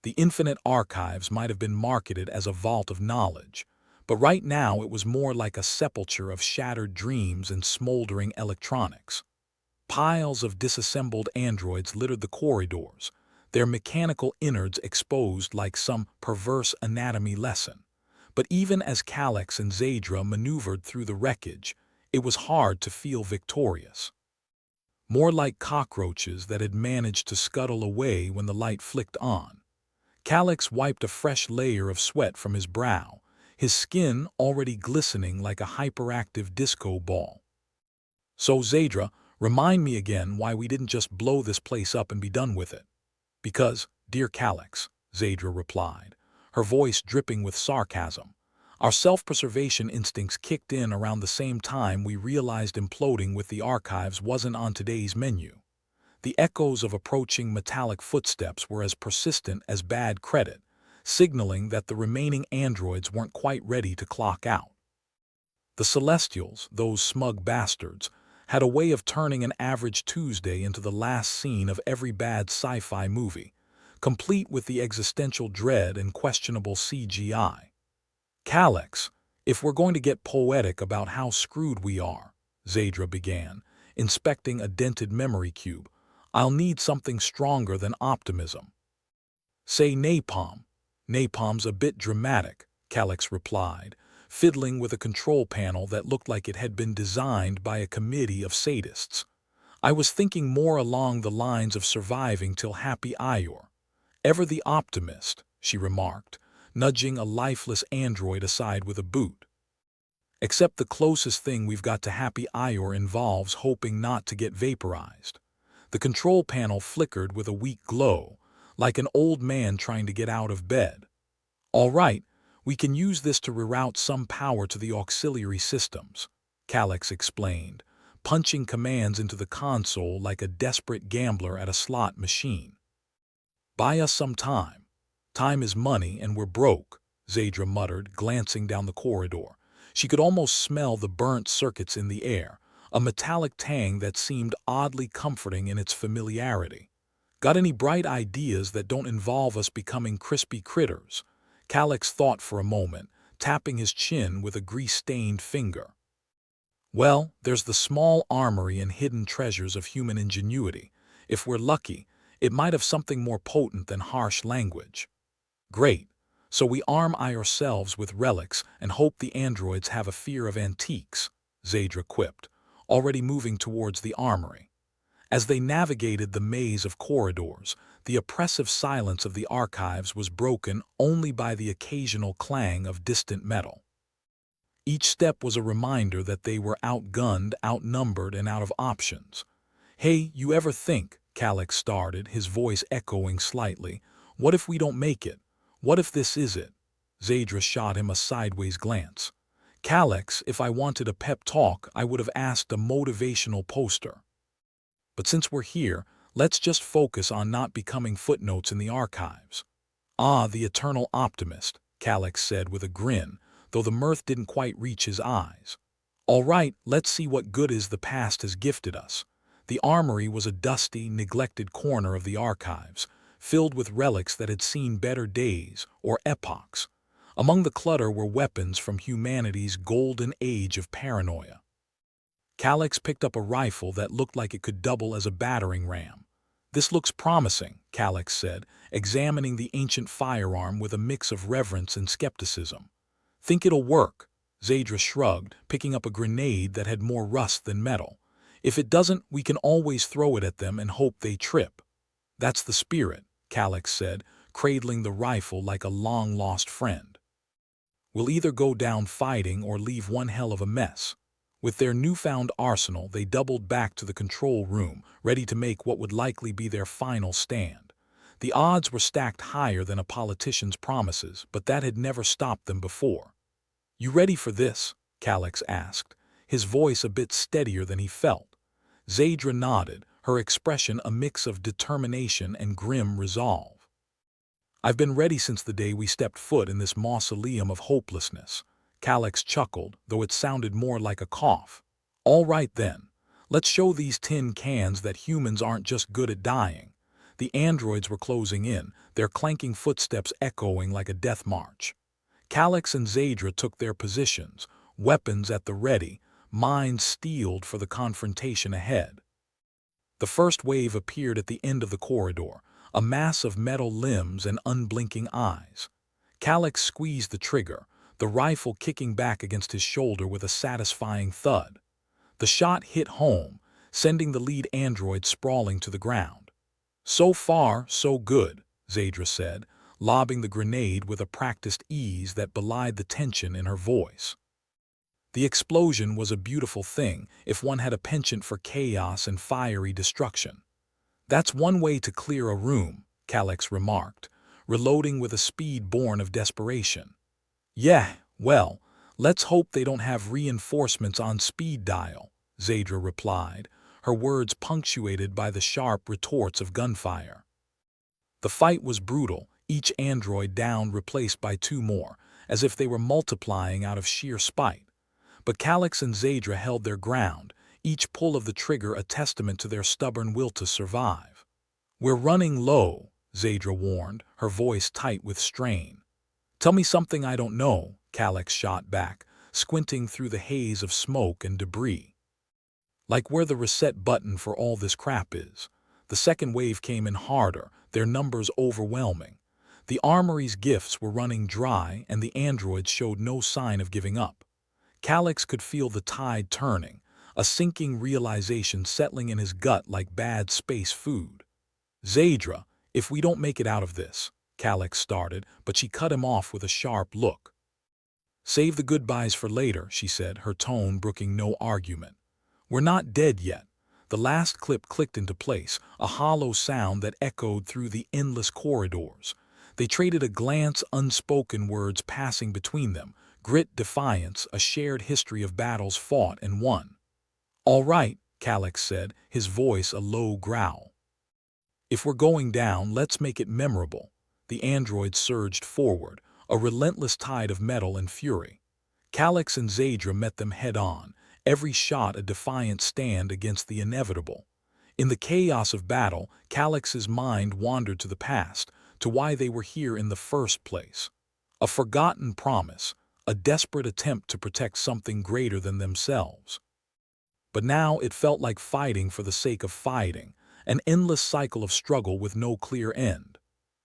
The infinite archives might have been marketed as a vault of knowledge, but right now it was more like a sepulchre of shattered dreams and smoldering electronics. Piles of disassembled androids littered the corridors, their mechanical innards exposed like some perverse anatomy lesson. But even as Calix and Zadra maneuvered through the wreckage, it was hard to feel victorious. More like cockroaches that had managed to scuttle away when the light flicked on. Calix wiped a fresh layer of sweat from his brow, his skin already glistening like a hyperactive disco ball. So Zadra, remind me again why we didn't just blow this place up and be done with it. Because, dear Calix, Zadra replied, her voice dripping with sarcasm, our self-preservation instincts kicked in around the same time we realized imploding with the archives wasn't on today's menu. The echoes of approaching metallic footsteps were as persistent as bad credit, signaling that the remaining androids weren't quite ready to clock out. The Celestials, those smug bastards, had a way of turning an average Tuesday into the last scene of every bad sci-fi movie, complete with the existential dread and questionable CGI. Calix, if we're going to get poetic about how screwed we are, Zadra began, inspecting a dented memory cube, I'll need something stronger than optimism. Say napalm. Napalm's a bit dramatic, Calix replied, fiddling with a control panel that looked like it had been designed by a committee of sadists. I was thinking more along the lines of surviving till Happy Ior. Ever the optimist, she remarked, nudging a lifeless android aside with a boot. Except the closest thing we've got to Happy Ior involves hoping not to get vaporized. The control panel flickered with a weak glow, like an old man trying to get out of bed. All right, we can use this to reroute some power to the auxiliary systems, Calix explained, punching commands into the console like a desperate gambler at a slot machine. Buy us some time. Time is money and we're broke, Zadra muttered, glancing down the corridor. She could almost smell the burnt circuits in the air, a metallic tang that seemed oddly comforting in its familiarity. Got any bright ideas that don't involve us becoming crispy critters? Calix thought for a moment, tapping his chin with a grease-stained finger. Well, there's the small armory and hidden treasures of human ingenuity. If we're lucky, it might have something more potent than harsh language. Great. So we arm ourselves with relics and hope the androids have a fear of antiques, Zadra quipped, already moving towards the armory. As they navigated the maze of corridors, the oppressive silence of the archives was broken only by the occasional clang of distant metal. Each step was a reminder that they were outgunned, outnumbered, and out of options. Hey, you ever think, Calix started, his voice echoing slightly, what if we don't make it? What if this is it? Zadra shot him a sideways glance. Calix, if I wanted a pep talk, I would have asked a motivational poster. But since we're here, let's just focus on not becoming footnotes in the archives. Ah, the eternal optimist, Calix said with a grin, though the mirth didn't quite reach his eyes. All right, let's see what good is the past has gifted us. The armory was a dusty, neglected corner of the archives, filled with relics that had seen better days or epochs. Among the clutter were weapons from humanity's golden age of paranoia. Calix picked up a rifle that looked like it could double as a battering ram. This looks promising, Calix said, examining the ancient firearm with a mix of reverence and skepticism. Think it'll work? Zadra shrugged, picking up a grenade that had more rust than metal. If it doesn't, we can always throw it at them and hope they trip. That's the spirit, Calix said, cradling the rifle like a long-lost friend. We'll either go down fighting or leave one hell of a mess. With their newfound arsenal, they doubled back to the control room, ready to make what would likely be their final stand. The odds were stacked higher than a politician's promises, but that had never stopped them before. "You ready for this?" Calix asked, his voice a bit steadier than he felt. Zadra nodded, her expression a mix of determination and grim resolve. "I've been ready since the day we stepped foot in this mausoleum of hopelessness." Calix chuckled, though it sounded more like a cough. "All right then, let's show these tin cans that humans aren't just good at dying." The androids were closing in, their clanking footsteps echoing like a death march. Calix and Zadra took their positions, weapons at the ready, minds steeled for the confrontation ahead. The first wave appeared at the end of the corridor, a mass of metal limbs and unblinking eyes. Calix squeezed the trigger, the rifle kicking back against his shoulder with a satisfying thud. The shot hit home, sending the lead android sprawling to the ground. "So far, so good," Zadra said, lobbing the grenade with a practiced ease that belied the tension in her voice. The explosion was a beautiful thing if one had a penchant for chaos and fiery destruction. "That's one way to clear a room," Calix remarked, reloading with a speed born of desperation. "Yeah, well, let's hope they don't have reinforcements on speed dial," Zadra replied, her words punctuated by the sharp retorts of gunfire. The fight was brutal, each android down replaced by two more, as if they were multiplying out of sheer spite. But Calix and Zadra held their ground, each pull of the trigger a testament to their stubborn will to survive. "We're running low," Zadra warned, her voice tight with strain. "Tell me something I don't know," Calix shot back, squinting through the haze of smoke and debris. "Like where the reset button for all this crap is." The second wave came in harder, their numbers overwhelming. The armory's gifts were running dry, and the androids showed no sign of giving up. Calix could feel the tide turning, a sinking realization settling in his gut like bad space food. "Zadra, if we don't make it out of this," Calix started, but she cut him off with a sharp look. "Save the goodbyes for later," she said, her tone brooking no argument. "We're not dead yet." The last clip clicked into place, a hollow sound that echoed through the endless corridors. They traded a glance, unspoken words passing between them, grit, defiance, a shared history of battles fought and won. "All right," Calix said, his voice a low growl. "If we're going down, let's make it memorable." The android surged forward, a relentless tide of metal and fury. Calix and Zadra met them head-on, every shot a defiant stand against the inevitable. In the chaos of battle, Calix's mind wandered to the past, to why they were here in the first place. A forgotten promise, a desperate attempt to protect something greater than themselves. But now it felt like fighting for the sake of fighting, an endless cycle of struggle with no clear end.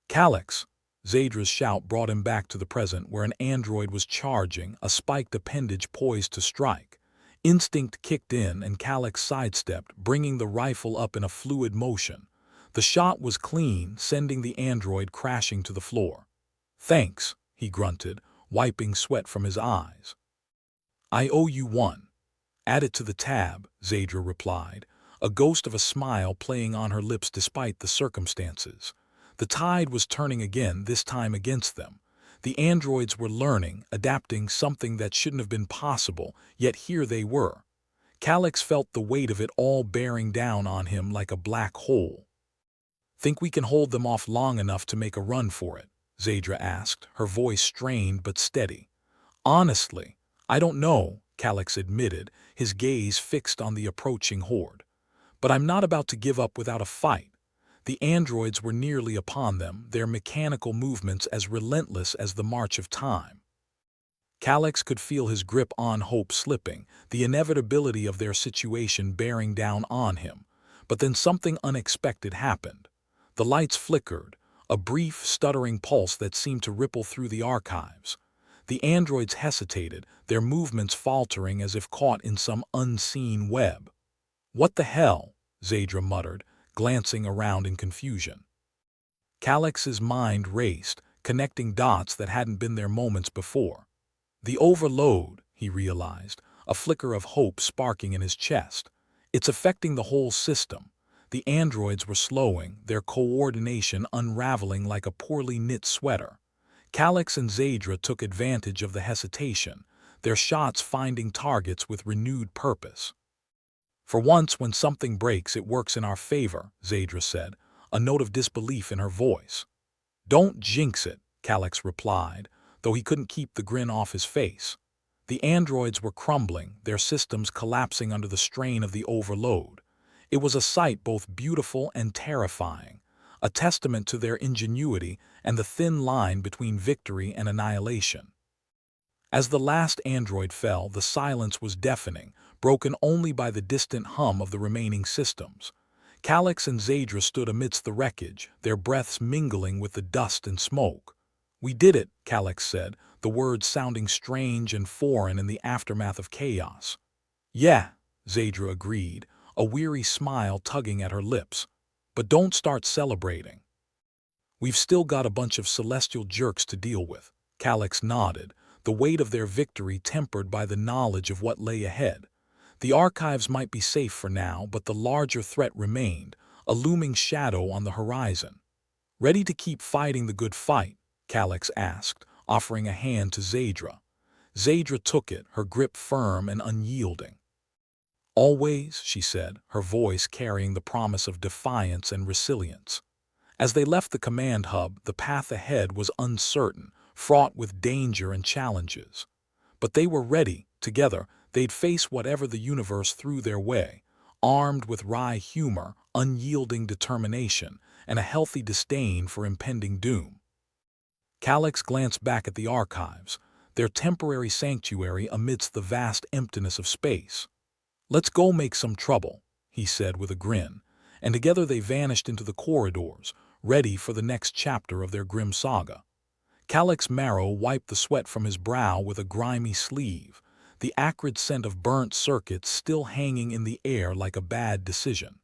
"Calix!" Zadra's shout brought him back to the present, where an android was charging, a spiked appendage poised to strike. Instinct kicked in and Calix sidestepped, bringing the rifle up in a fluid motion. The shot was clean, sending the android crashing to the floor. "Thanks," he grunted, wiping sweat from his eyes. "I owe you one." "Add it to the tab," Zadra replied, a ghost of a smile playing on her lips despite the circumstances. The tide was turning again, this time against them. The androids were learning, adapting something that shouldn't have been possible, yet here they were. Calix felt the weight of it all bearing down on him like a black hole. "Think we can hold them off long enough to make a run for it?" Zadra asked, her voice strained but steady. "Honestly, I don't know," Calix admitted, his gaze fixed on the approaching horde. "But I'm not about to give up without a fight." The androids were nearly upon them, their mechanical movements as relentless as the march of time. Calix could feel his grip on hope slipping, the inevitability of their situation bearing down on him. But then something unexpected happened. The lights flickered, a brief, stuttering pulse that seemed to ripple through the archives. The androids hesitated, their movements faltering as if caught in some unseen web. "What the hell?" Zadra muttered, glancing around in confusion. Calix's mind raced, connecting dots that hadn't been there moments before. The overload, he realized, a flicker of hope sparking in his chest. It's affecting the whole system. The androids were slowing, their coordination unraveling like a poorly knit sweater. Calix and Zadra took advantage of the hesitation, their shots finding targets with renewed purpose. "For once, when something breaks, it works in our favor," Zadra said, a note of disbelief in her voice. "Don't jinx it," Calix replied, though he couldn't keep the grin off his face. The androids were crumbling, their systems collapsing under the strain of the overload. It was a sight both beautiful and terrifying, a testament to their ingenuity and the thin line between victory and annihilation. As the last android fell, the silence was deafening, broken only by the distant hum of the remaining systems. Calix and Zadra stood amidst the wreckage, their breaths mingling with the dust and smoke. "We did it," Calix said, the words sounding strange and foreign in the aftermath of chaos. "Yeah," Zadra agreed, a weary smile tugging at her lips. "But don't start celebrating. We've still got a bunch of celestial jerks to deal with." Calix nodded, the weight of their victory tempered by the knowledge of what lay ahead. The archives might be safe for now, but the larger threat remained, a looming shadow on the horizon. "Ready to keep fighting the good fight?" Calix asked, offering a hand to Zadra. Zadra took it, her grip firm and unyielding. "Always," she said, her voice carrying the promise of defiance and resilience. As they left the command hub, the path ahead was uncertain, fraught with danger and challenges. But they were ready. Together, they'd face whatever the universe threw their way, armed with wry humor, unyielding determination, and a healthy disdain for impending doom. Calix glanced back at the archives, their temporary sanctuary amidst the vast emptiness of space. "Let's go make some trouble," he said with a grin, and together they vanished into the corridors, ready for the next chapter of their grim saga. Calix Marrow wiped the sweat from his brow with a grimy sleeve, the acrid scent of burnt circuits still hanging in the air like a bad decision.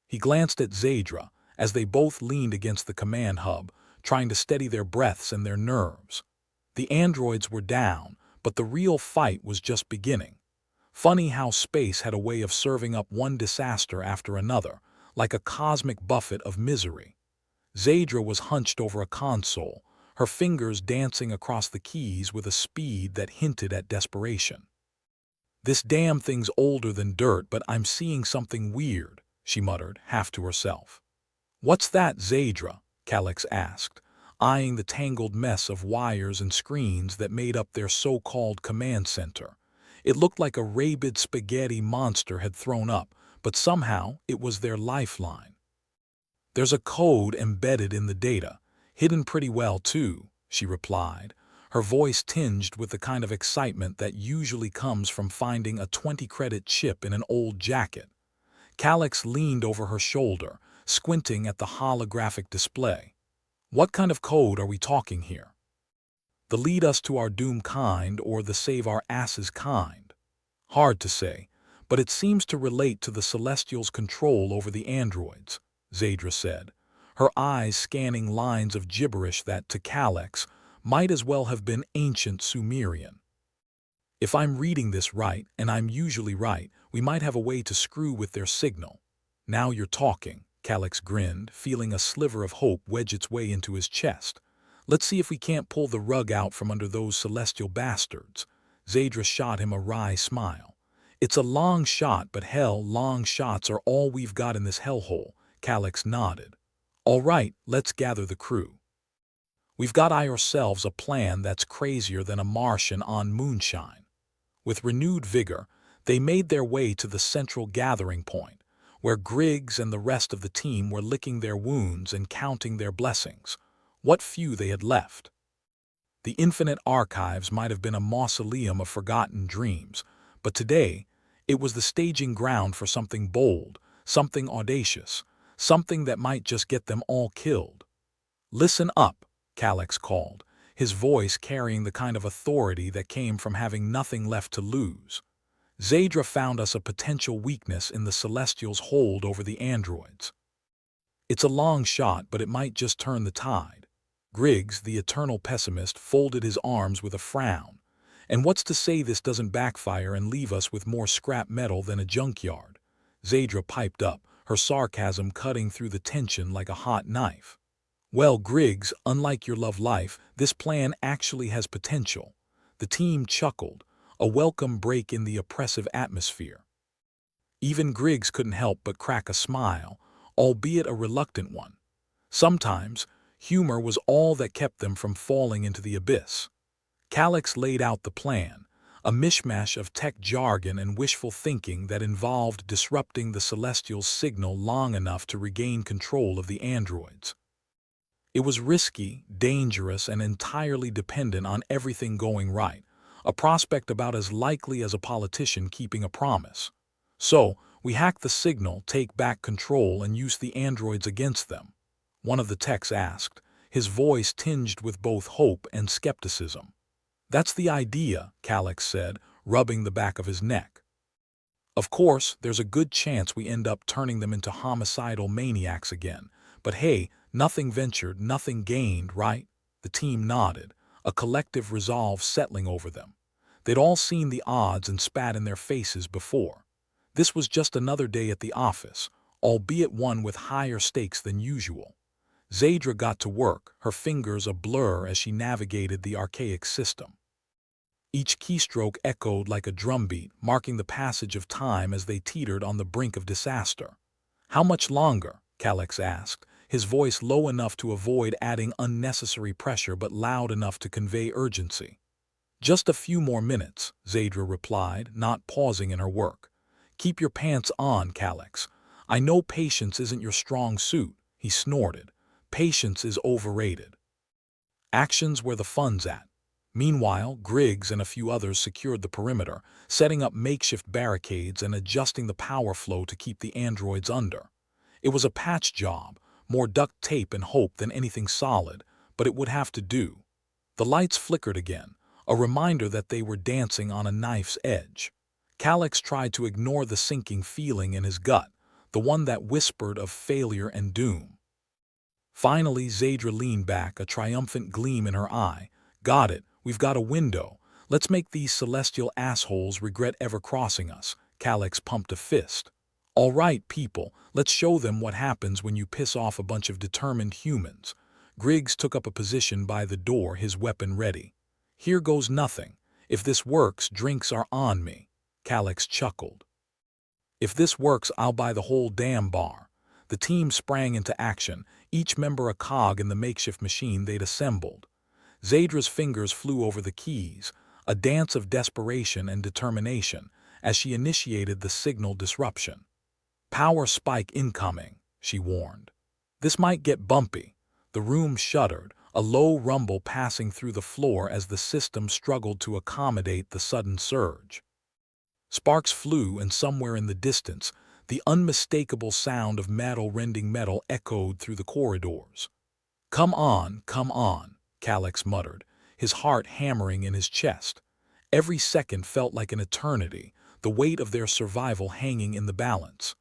He glanced at Zadra as they both leaned against the command hub, trying to steady their breaths and their nerves. The androids were down, but the real fight was just beginning. Funny how space had a way of serving up one disaster after another, like a cosmic buffet of misery. Zadra was hunched over a console, her fingers dancing across the keys with a speed that hinted at desperation. "This damn thing's older than dirt, but I'm seeing something weird," she muttered, half to herself. "What's that, Zadra?" Calix asked, eyeing the tangled mess of wires and screens that made up their so-called command center. It looked like a rabid spaghetti monster had thrown up, but somehow it was their lifeline. "There's a code embedded in the data, hidden pretty well too," she replied, her voice tinged with the kind of excitement that usually comes from finding a 20-credit chip in an old jacket. Calix leaned over her shoulder, squinting at the holographic display. "What kind of code are we talking here? The lead us to our doom kind or the save our asses kind?" "Hard to say, but it seems to relate to the Celestials' control over the androids," Zadra said, her eyes scanning lines of gibberish that, to Calix, might as well have been ancient Sumerian. "If I'm reading this right, and I'm usually right, we might have a way to screw with their signal." "Now you're talking," Calix grinned, feeling a sliver of hope wedge its way into his chest. "Let's see if we can't pull the rug out from under those celestial bastards." Zadra shot him a wry smile. "It's a long shot, but hell, long shots are all we've got in this hellhole." Calix nodded. "All right, let's gather the crew. We've got ourselves a plan that's crazier than a Martian on moonshine." With renewed vigor, they made their way to the central gathering point, where Griggs and the rest of the team were licking their wounds and counting their blessings, what few they had left. The infinite archives might have been a mausoleum of forgotten dreams, but today it was the staging ground for something bold, something audacious, something that might just get them all killed. "Listen up," Calix called, his voice carrying the kind of authority that came from having nothing left to lose. Zadra found us a potential weakness in the Celestials' hold over the androids. It's a long shot, but it might just turn the tide. Griggs, the eternal pessimist, folded his arms with a frown. And what's to say this doesn't backfire and leave us with more scrap metal than a junkyard? Zadra piped up, her sarcasm cutting through the tension like a hot knife. Well, Griggs, unlike your love life, this plan actually has potential. The team chuckled, a welcome break in the oppressive atmosphere. Even Griggs couldn't help but crack a smile, albeit a reluctant one. Sometimes, humor was all that kept them from falling into the abyss. Xylox laid out the plan, a mishmash of tech jargon and wishful thinking that involved disrupting the Celestials' signal long enough to regain control of the androids. It was risky, dangerous, and entirely dependent on everything going right, a prospect about as likely as a politician keeping a promise. So, we hack the signal, take back control, and use the androids against them. One of the techs asked, his voice tinged with both hope and skepticism. That's the idea, Xylox said, rubbing the back of his neck. Of course, there's a good chance we end up turning them into homicidal maniacs again, but hey, nothing ventured, nothing gained, right? The team nodded, a collective resolve settling over them. They'd all seen the odds and spat in their faces before. This was just another day at the office, albeit one with higher stakes than usual. Zadra got to work, her fingers a blur as she navigated the archaic system. Each keystroke echoed like a drumbeat, marking the passage of time as they teetered on the brink of disaster. How much longer? Xylox asked, his voice low enough to avoid adding unnecessary pressure but loud enough to convey urgency. Just a few more minutes, Zadra replied, not pausing in her work. Keep your pants on, Xylox. I know patience isn't your strong suit, he snorted. Patience is overrated. Action's where the fun's at. Meanwhile, Griggs and a few others secured the perimeter, setting up makeshift barricades and adjusting the power flow to keep the androids under. It was a patch job, more duct tape and hope than anything solid, but it would have to do. The lights flickered again, a reminder that they were dancing on a knife's edge. Xylox tried to ignore the sinking feeling in his gut, the one that whispered of failure and doom. Finally, Zadra leaned back, a triumphant gleam in her eye. Got it, we've got a window. Let's make these celestial assholes regret ever crossing us. Xylox pumped a fist. All right, people, let's show them what happens when you piss off a bunch of determined humans. Griggs took up a position by the door, his weapon ready. Here goes nothing. If this works, drinks are on me. Xylox chuckled. If this works, I'll buy the whole damn bar. The team sprang into action, each member a cog in the makeshift machine they'd assembled. Zadra's fingers flew over the keys, a dance of desperation and determination, as she initiated the signal disruption. Power spike incoming, she warned. This might get bumpy. The room shuddered, a low rumble passing through the floor as the system struggled to accommodate the sudden surge. Sparks flew, and somewhere in the distance, the unmistakable sound of metal rending metal echoed through the corridors. Come on, Xylox muttered, his heart hammering in his chest. Every second felt like an eternity, the weight of their survival hanging in the balance.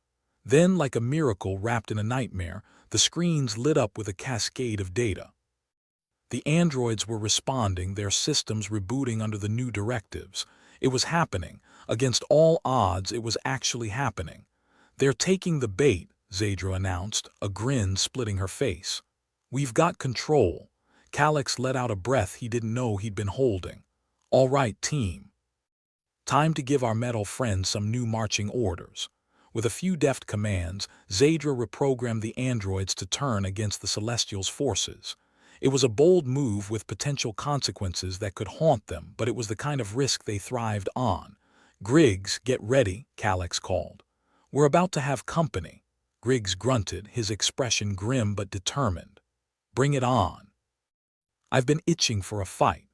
Then, like a miracle wrapped in a nightmare, the screens lit up with a cascade of data. The androids were responding, their systems rebooting under the new directives. It was happening. Against all odds, it was actually happening. They're taking the bait, Zadra announced, a grin splitting her face. We've got control. Xylox let out a breath he didn't know he'd been holding. All right, team. Time to give our metal friends some new marching orders. With a few deft commands, Zadra reprogrammed the androids to turn against the Celestials' forces. It was a bold move with potential consequences that could haunt them, but it was the kind of risk they thrived on. Griggs, get ready, Xylox called. We're about to have company. Griggs grunted, his expression grim but determined. Bring it on. I've been itching for a fight.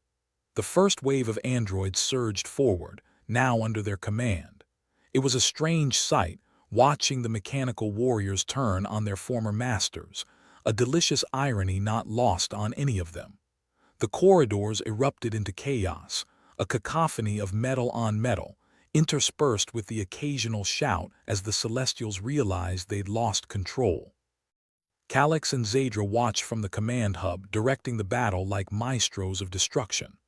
The first wave of androids surged forward, now under their command. It was a strange sight, watching the mechanical warriors turn on their former masters, a delicious irony not lost on any of them. The corridors erupted into chaos, a cacophony of metal on metal, interspersed with the occasional shout as the Celestials realized they'd lost control. Calix and Zadra watched from the command hub, directing the battle like maestros of destruction.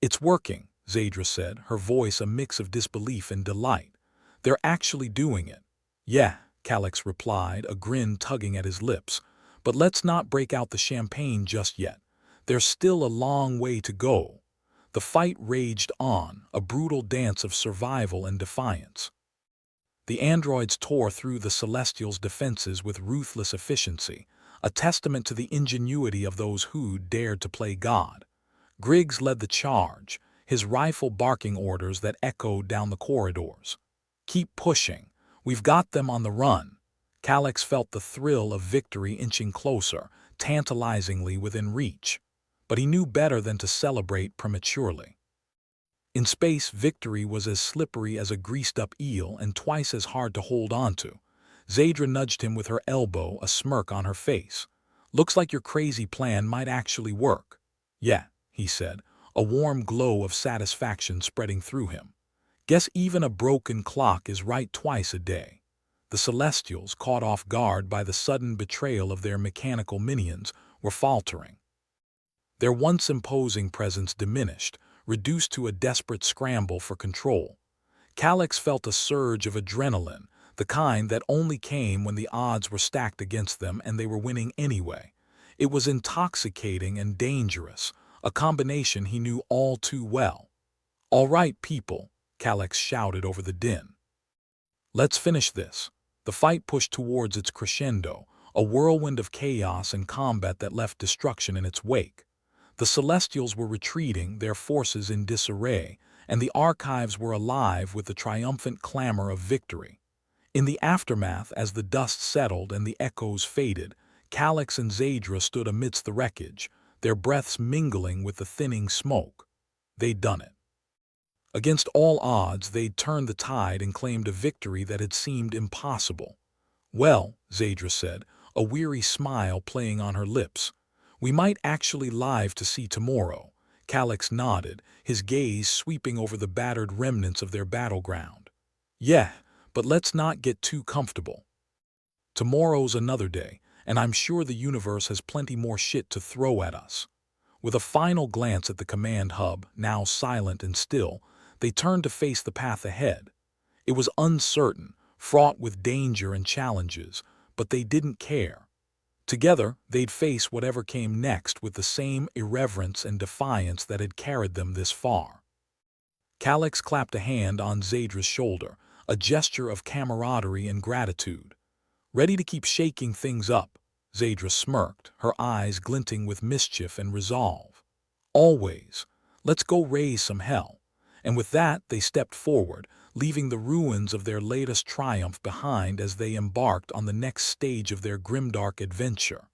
"It's working," Zadra said, her voice a mix of disbelief and delight. "They're actually doing it." "Yeah," Calix replied, a grin tugging at his lips. "But let's not break out the champagne just yet. There's still a long way to go." The fight raged on, a brutal dance of survival and defiance. The androids tore through the Celestials' defenses with ruthless efficiency, a testament to the ingenuity of those who dared to play God. Griggs led the charge, his rifle barking orders that echoed down the corridors. "Keep pushing. We've got them on the run." Calix felt the thrill of victory inching closer, tantalizingly within reach. But he knew better than to celebrate prematurely. In space, victory was as slippery as a greased-up eel and twice as hard to hold onto. Zadra nudged him with her elbow, a smirk on her face. "Looks like your crazy plan might actually work." "Yeah," he said, a warm glow of satisfaction spreading through him. "Guess even a broken clock is right twice a day." The Celestials, caught off guard by the sudden betrayal of their mechanical minions, were faltering. Their once imposing presence diminished, reduced to a desperate scramble for control. Calix felt a surge of adrenaline, the kind that only came when the odds were stacked against them and they were winning anyway. It was intoxicating and dangerous, a combination he knew all too well. "All right, people," Calix shouted over the din. "Let's finish this." The fight pushed towards its crescendo, a whirlwind of chaos and combat that left destruction in its wake. The Celestials were retreating, their forces in disarray, and the archives were alive with the triumphant clamor of victory. In the aftermath, as the dust settled and the echoes faded, Calix and Zadra stood amidst the wreckage, their breaths mingling with the thinning smoke. They'd done it. Against all odds, they'd turned the tide and claimed a victory that had seemed impossible. "Well," Zadra said, a weary smile playing on her lips, "we might actually live to see tomorrow." Calix nodded, his gaze sweeping over the battered remnants of their battleground. "Yeah, but let's not get too comfortable. Tomorrow's another day, and I'm sure the universe has plenty more shit to throw at us." With a final glance at the command hub, now silent and still, they turned to face the path ahead. It was uncertain, fraught with danger and challenges, but they didn't care. Together, they'd face whatever came next with the same irreverence and defiance that had carried them this far. Calix clapped a hand on Zadra's shoulder, a gesture of camaraderie and gratitude. "Ready to keep shaking things up?" Zadra smirked, her eyes glinting with mischief and resolve. "Always. Let's go raise some hell." And with that, they stepped forward, leaving the ruins of their latest triumph behind as they embarked on the next stage of their grimdark adventure.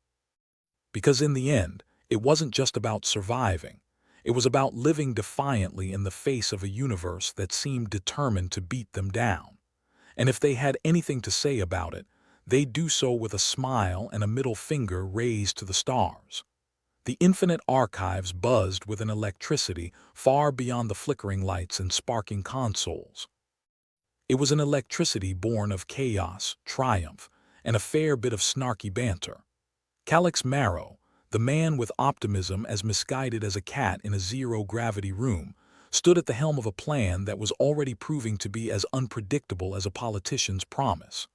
Because in the end, it wasn't just about surviving. It was about living defiantly in the face of a universe that seemed determined to beat them down. And if they had anything to say about it, they'd do so with a smile and a middle finger raised to the stars. The infinite archives buzzed with an electricity far beyond the flickering lights and sparking consoles. It was an electricity born of chaos, triumph, and a fair bit of snarky banter. Calix Marrow, the man with optimism as misguided as a cat in a zero-gravity room, stood at the helm of a plan that was already proving to be as unpredictable as a politician's promise.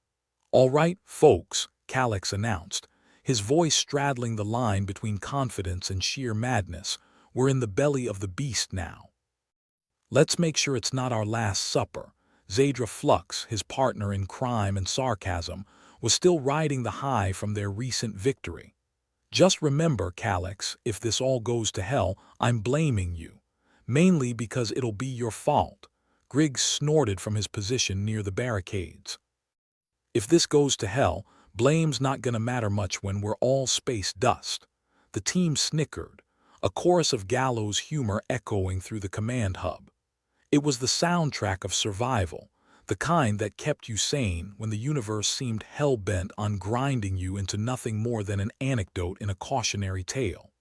"All right, folks," Calix announced, his voice straddling the line between confidence and sheer madness. "We're in the belly of the beast now. Let's make sure it's not our last supper." Zadra Flux, his partner in crime and sarcasm, was still riding the high from their recent victory. "Just remember, Calix, if this all goes to hell, I'm blaming you. Mainly because it'll be your fault." Griggs snorted from his position near the barricades. "If this goes to hell, blame's not gonna matter much when we're all space dust." The team snickered, a chorus of gallows humor echoing through the command hub. It was the soundtrack of survival, the kind that kept you sane when the universe seemed hell-bent on grinding you into nothing more than an anecdote in a cautionary tale.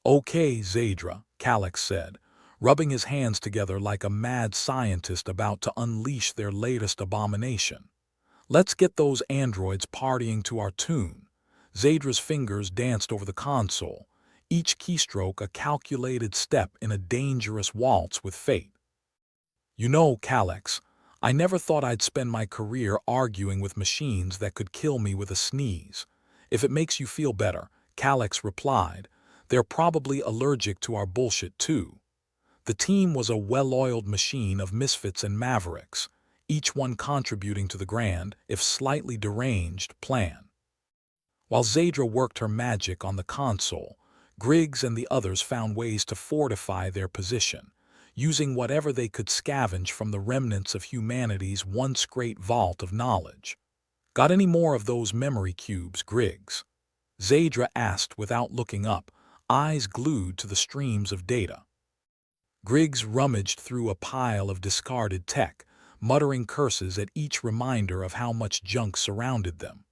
Okay, Zadra, Calix said, rubbing his hands together like a mad scientist about to unleash their latest abomination. Let's get those androids partying to our tune. Zadra's fingers danced over the console, each keystroke a calculated step in a dangerous waltz with fate. You know, Calix, I never thought I'd spend my career arguing with machines that could kill me with a sneeze. If it makes you feel better, Calix replied, they're probably allergic to our bullshit too. The team was a well-oiled machine of misfits and mavericks, each one contributing to the grand, if slightly deranged, plan. While Zadra worked her magic on the console, Griggs and the others found ways to fortify their position, using whatever they could scavenge from the remnants of humanity's once great vault of knowledge. Got any more of those memory cubes, Griggs? Zadra asked without looking up, eyes glued to the streams of data. Griggs rummaged through a pile of discarded tech, muttering curses at each reminder of how much junk surrounded them.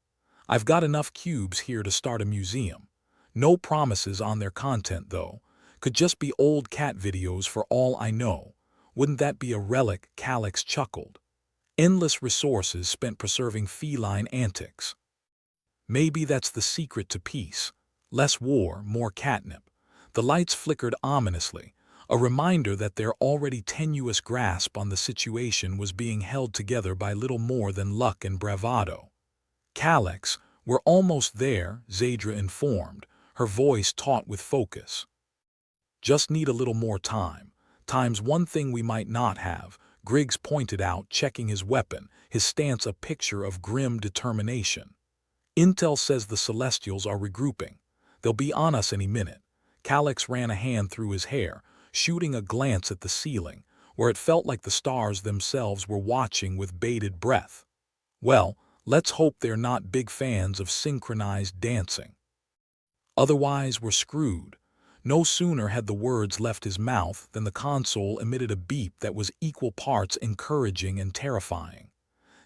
I've got enough cubes here to start a museum. No promises on their content, though. Could just be old cat videos for all I know. Wouldn't that be a relic? Calix chuckled. Endless resources spent preserving feline antics. Maybe that's the secret to peace. Less war, more catnip. The lights flickered ominously, a reminder that their already tenuous grasp on the situation was being held together by little more than luck and bravado. Calix, we're almost there, Zadra informed, her voice taut with focus. Just need a little more time. Time's one thing we might not have, Griggs pointed out, checking his weapon, his stance a picture of grim determination. Intel says the Celestials are regrouping. They'll be on us any minute. Calix ran a hand through his hair, shooting a glance at the ceiling, where it felt like the stars themselves were watching with bated breath. Well, let's hope they're not big fans of synchronized dancing. Otherwise, we're screwed. No sooner had the words left his mouth than the console emitted a beep that was equal parts encouraging and terrifying.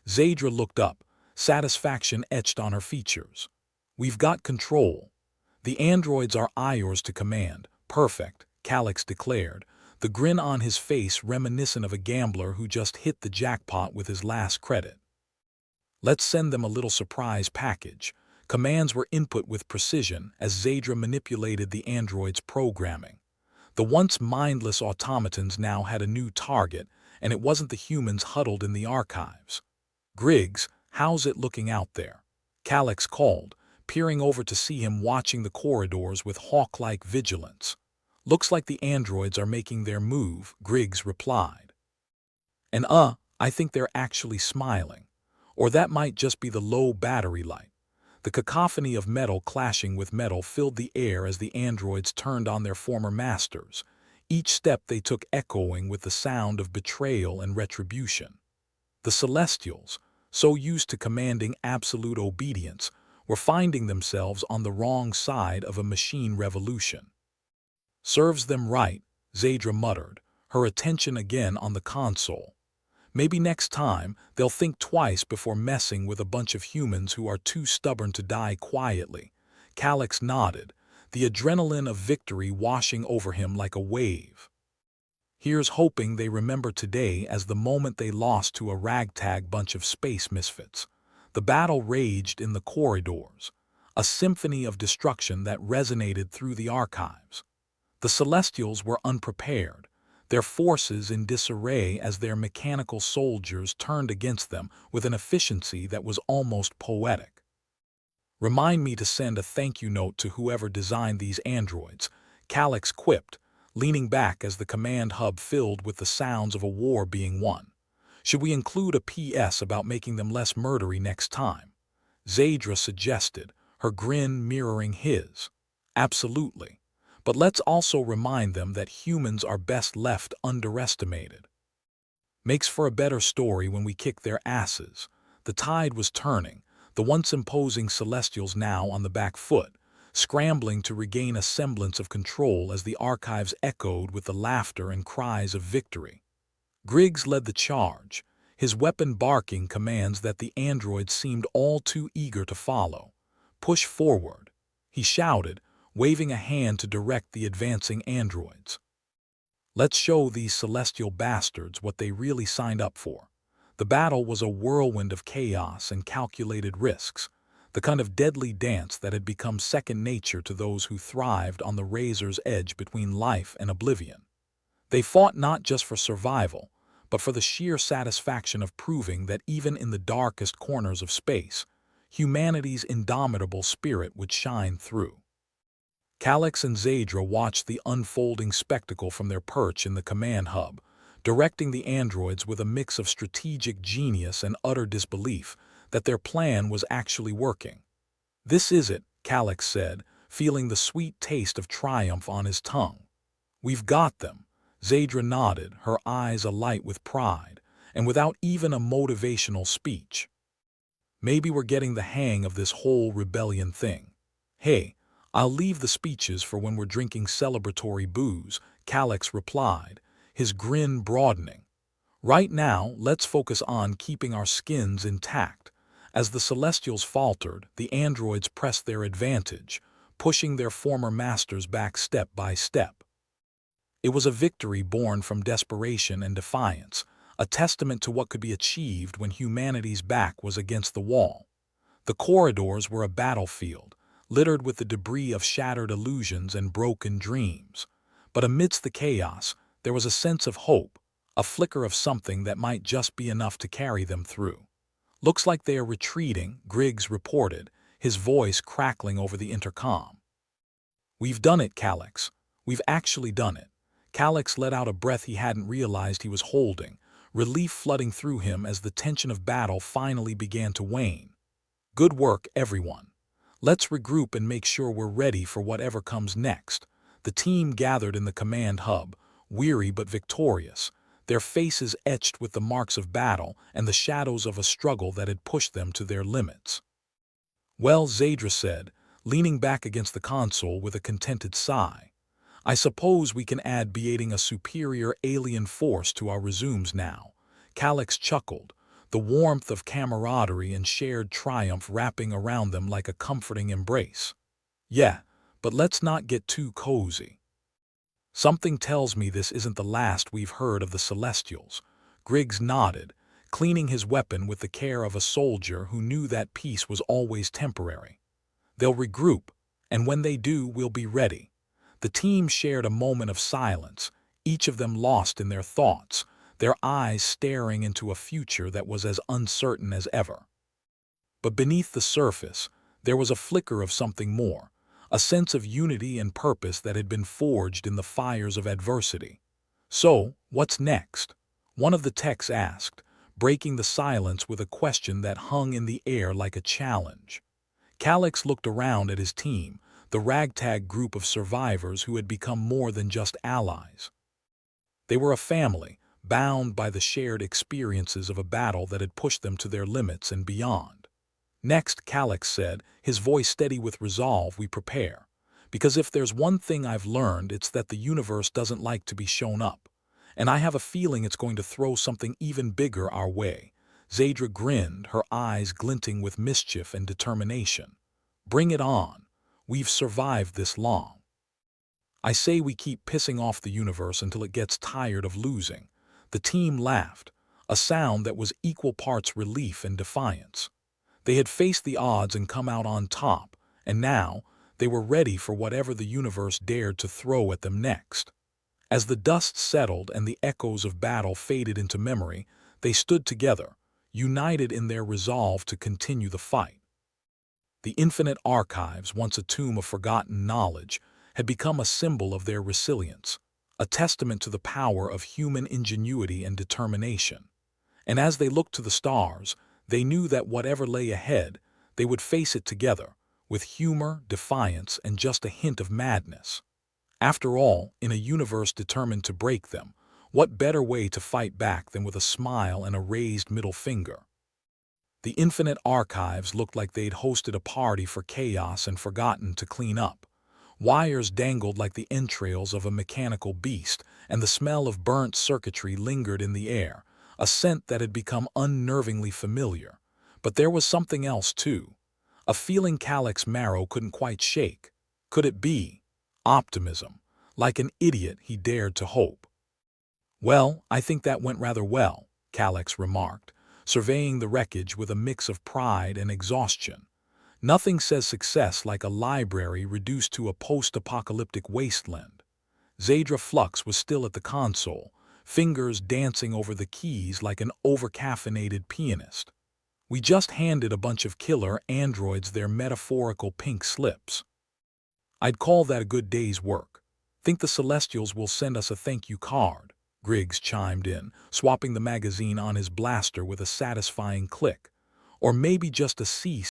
Zadra looked up, satisfaction etched on her features. We've got control. The androids are ours to command. Perfect, Calix declared, the grin on his face reminiscent of a gambler who just hit the jackpot with his last credit. Let's send them a little surprise package. Commands were input with precision as Zadra manipulated the android's programming. The once mindless automatons now had a new target, and it wasn't the humans huddled in the archives. Griggs, how's it looking out there? Calix called, peering over to see him watching the corridors with hawk-like vigilance. Looks like the androids are making their move, Griggs replied. And I think they're actually smiling. Or that might just be the low battery light. The cacophony of metal clashing with metal filled the air as the androids turned on their former masters, each step they took echoing with the sound of betrayal and retribution. The Celestials, so used to commanding absolute obedience, were finding themselves on the wrong side of a machine revolution. Serves them right, Zadra muttered, her attention again on the console. Maybe next time they'll think twice before messing with a bunch of humans who are too stubborn to die quietly. Calix nodded, the adrenaline of victory washing over him like a wave. Here's hoping they remember today as the moment they lost to a ragtag bunch of space misfits. The battle raged in the corridors, a symphony of destruction that resonated through the archives. The Celestials were unprepared, their forces in disarray as their mechanical soldiers turned against them with an efficiency that was almost poetic. Remind me to send a thank you note to whoever designed these androids, Calix quipped, leaning back as the command hub filled with the sounds of a war being won. Should we include a PS about making them less murdery next time? Zadra suggested, her grin mirroring his. Absolutely. But let's also remind them that humans are best left underestimated. Makes for a better story when we kick their asses. The tide was turning, the once imposing Celestials now on the back foot, scrambling to regain a semblance of control as the archives echoed with the laughter and cries of victory. Griggs led the charge, his weapon barking commands that the androids seemed all too eager to follow. Push forward, he shouted, waving a hand to direct the advancing androids. Let's show these celestial bastards what they really signed up for. The battle was a whirlwind of chaos and calculated risks, the kind of deadly dance that had become second nature to those who thrived on the razor's edge between life and oblivion. They fought not just for survival, but for the sheer satisfaction of proving that even in the darkest corners of space, humanity's indomitable spirit would shine through. Xylox and Zadra watched the unfolding spectacle from their perch in the command hub, directing the androids with a mix of strategic genius and utter disbelief that their plan was actually working. "This is it," Xylox said, feeling the sweet taste of triumph on his tongue. "We've got them." Zadra nodded, her eyes alight with pride, and without even a motivational speech. "Maybe we're getting the hang of this whole rebellion thing. Hey, I'll leave the speeches for when we're drinking celebratory booze," Xylox replied, his grin broadening. "Right now, let's focus on keeping our skins intact." As the Celestials faltered, the androids pressed their advantage, pushing their former masters back step by step. It was a victory born from desperation and defiance, a testament to what could be achieved when humanity's back was against the wall. The corridors were a battlefield, littered with the debris of shattered illusions and broken dreams. But amidst the chaos, there was a sense of hope, a flicker of something that might just be enough to carry them through. "Looks like they are retreating," Griggs reported, his voice crackling over the intercom. "We've done it, Xylox. We've actually done it." Xylox let out a breath he hadn't realized he was holding, relief flooding through him as the tension of battle finally began to wane. "Good work, everyone. Let's regroup and make sure we're ready for whatever comes next." The team gathered in the command hub, weary but victorious, their faces etched with the marks of battle and the shadows of a struggle that had pushed them to their limits. "Well," Zadra said, leaning back against the console with a contented sigh, "I suppose we can add beating a superior alien force to our resumes now." Xylox chuckled, the warmth of camaraderie and shared triumph wrapping around them like a comforting embrace. "Yeah, but let's not get too cozy. Something tells me this isn't the last we've heard of the Celestials." Griggs nodded, cleaning his weapon with the care of a soldier who knew that peace was always temporary. "They'll regroup, and when they do, we'll be ready." The team shared a moment of silence, each of them lost in their thoughts, their eyes staring into a future that was as uncertain as ever. But beneath the surface, there was a flicker of something more, a sense of unity and purpose that had been forged in the fires of adversity. "So, what's next?" one of the techs asked, breaking the silence with a question that hung in the air like a challenge. Xylox looked around at his team, the ragtag group of survivors who had become more than just allies. They were a family, bound by the shared experiences of a battle that had pushed them to their limits and beyond. "Next," Xylox said, his voice steady with resolve, "we prepare. Because if there's one thing I've learned, it's that the universe doesn't like to be shown up. And I have a feeling it's going to throw something even bigger our way." Zadra grinned, her eyes glinting with mischief and determination. "Bring it on. We've survived this long. I say we keep pissing off the universe until it gets tired of losing." The team laughed, a sound that was equal parts relief and defiance. They had faced the odds and come out on top, and now they were ready for whatever the universe dared to throw at them next. As the dust settled and the echoes of battle faded into memory, they stood together, united in their resolve to continue the fight. The infinite archives, once a tomb of forgotten knowledge, had become a symbol of their resilience, a testament to the power of human ingenuity and determination. And as they looked to the stars, they knew that whatever lay ahead, they would face it together, with humor, defiance, and just a hint of madness. After all, in a universe determined to break them, what better way to fight back than with a smile and a raised middle finger? The infinite archives looked like they'd hosted a party for chaos and forgotten to clean up. Wires dangled like the entrails of a mechanical beast, and the smell of burnt circuitry lingered in the air, a scent that had become unnervingly familiar. But there was something else, too. A feeling Xylox's marrow couldn't quite shake. Could it be optimism, like an idiot he dared to hope? Well, I think that went rather well, Calyx remarked, surveying the wreckage with a mix of pride and exhaustion. Nothing says success like a library reduced to a post-apocalyptic wasteland. Zadra Flux was still at the console, fingers dancing over the keys like an overcaffeinated pianist. We just handed a bunch of killer androids their metaphorical pink slips. I'd call that a good day's work. Think the Celestials will send us a thank you card, Griggs chimed in, swapping the magazine on his blaster with a satisfying click. Or maybe just a cease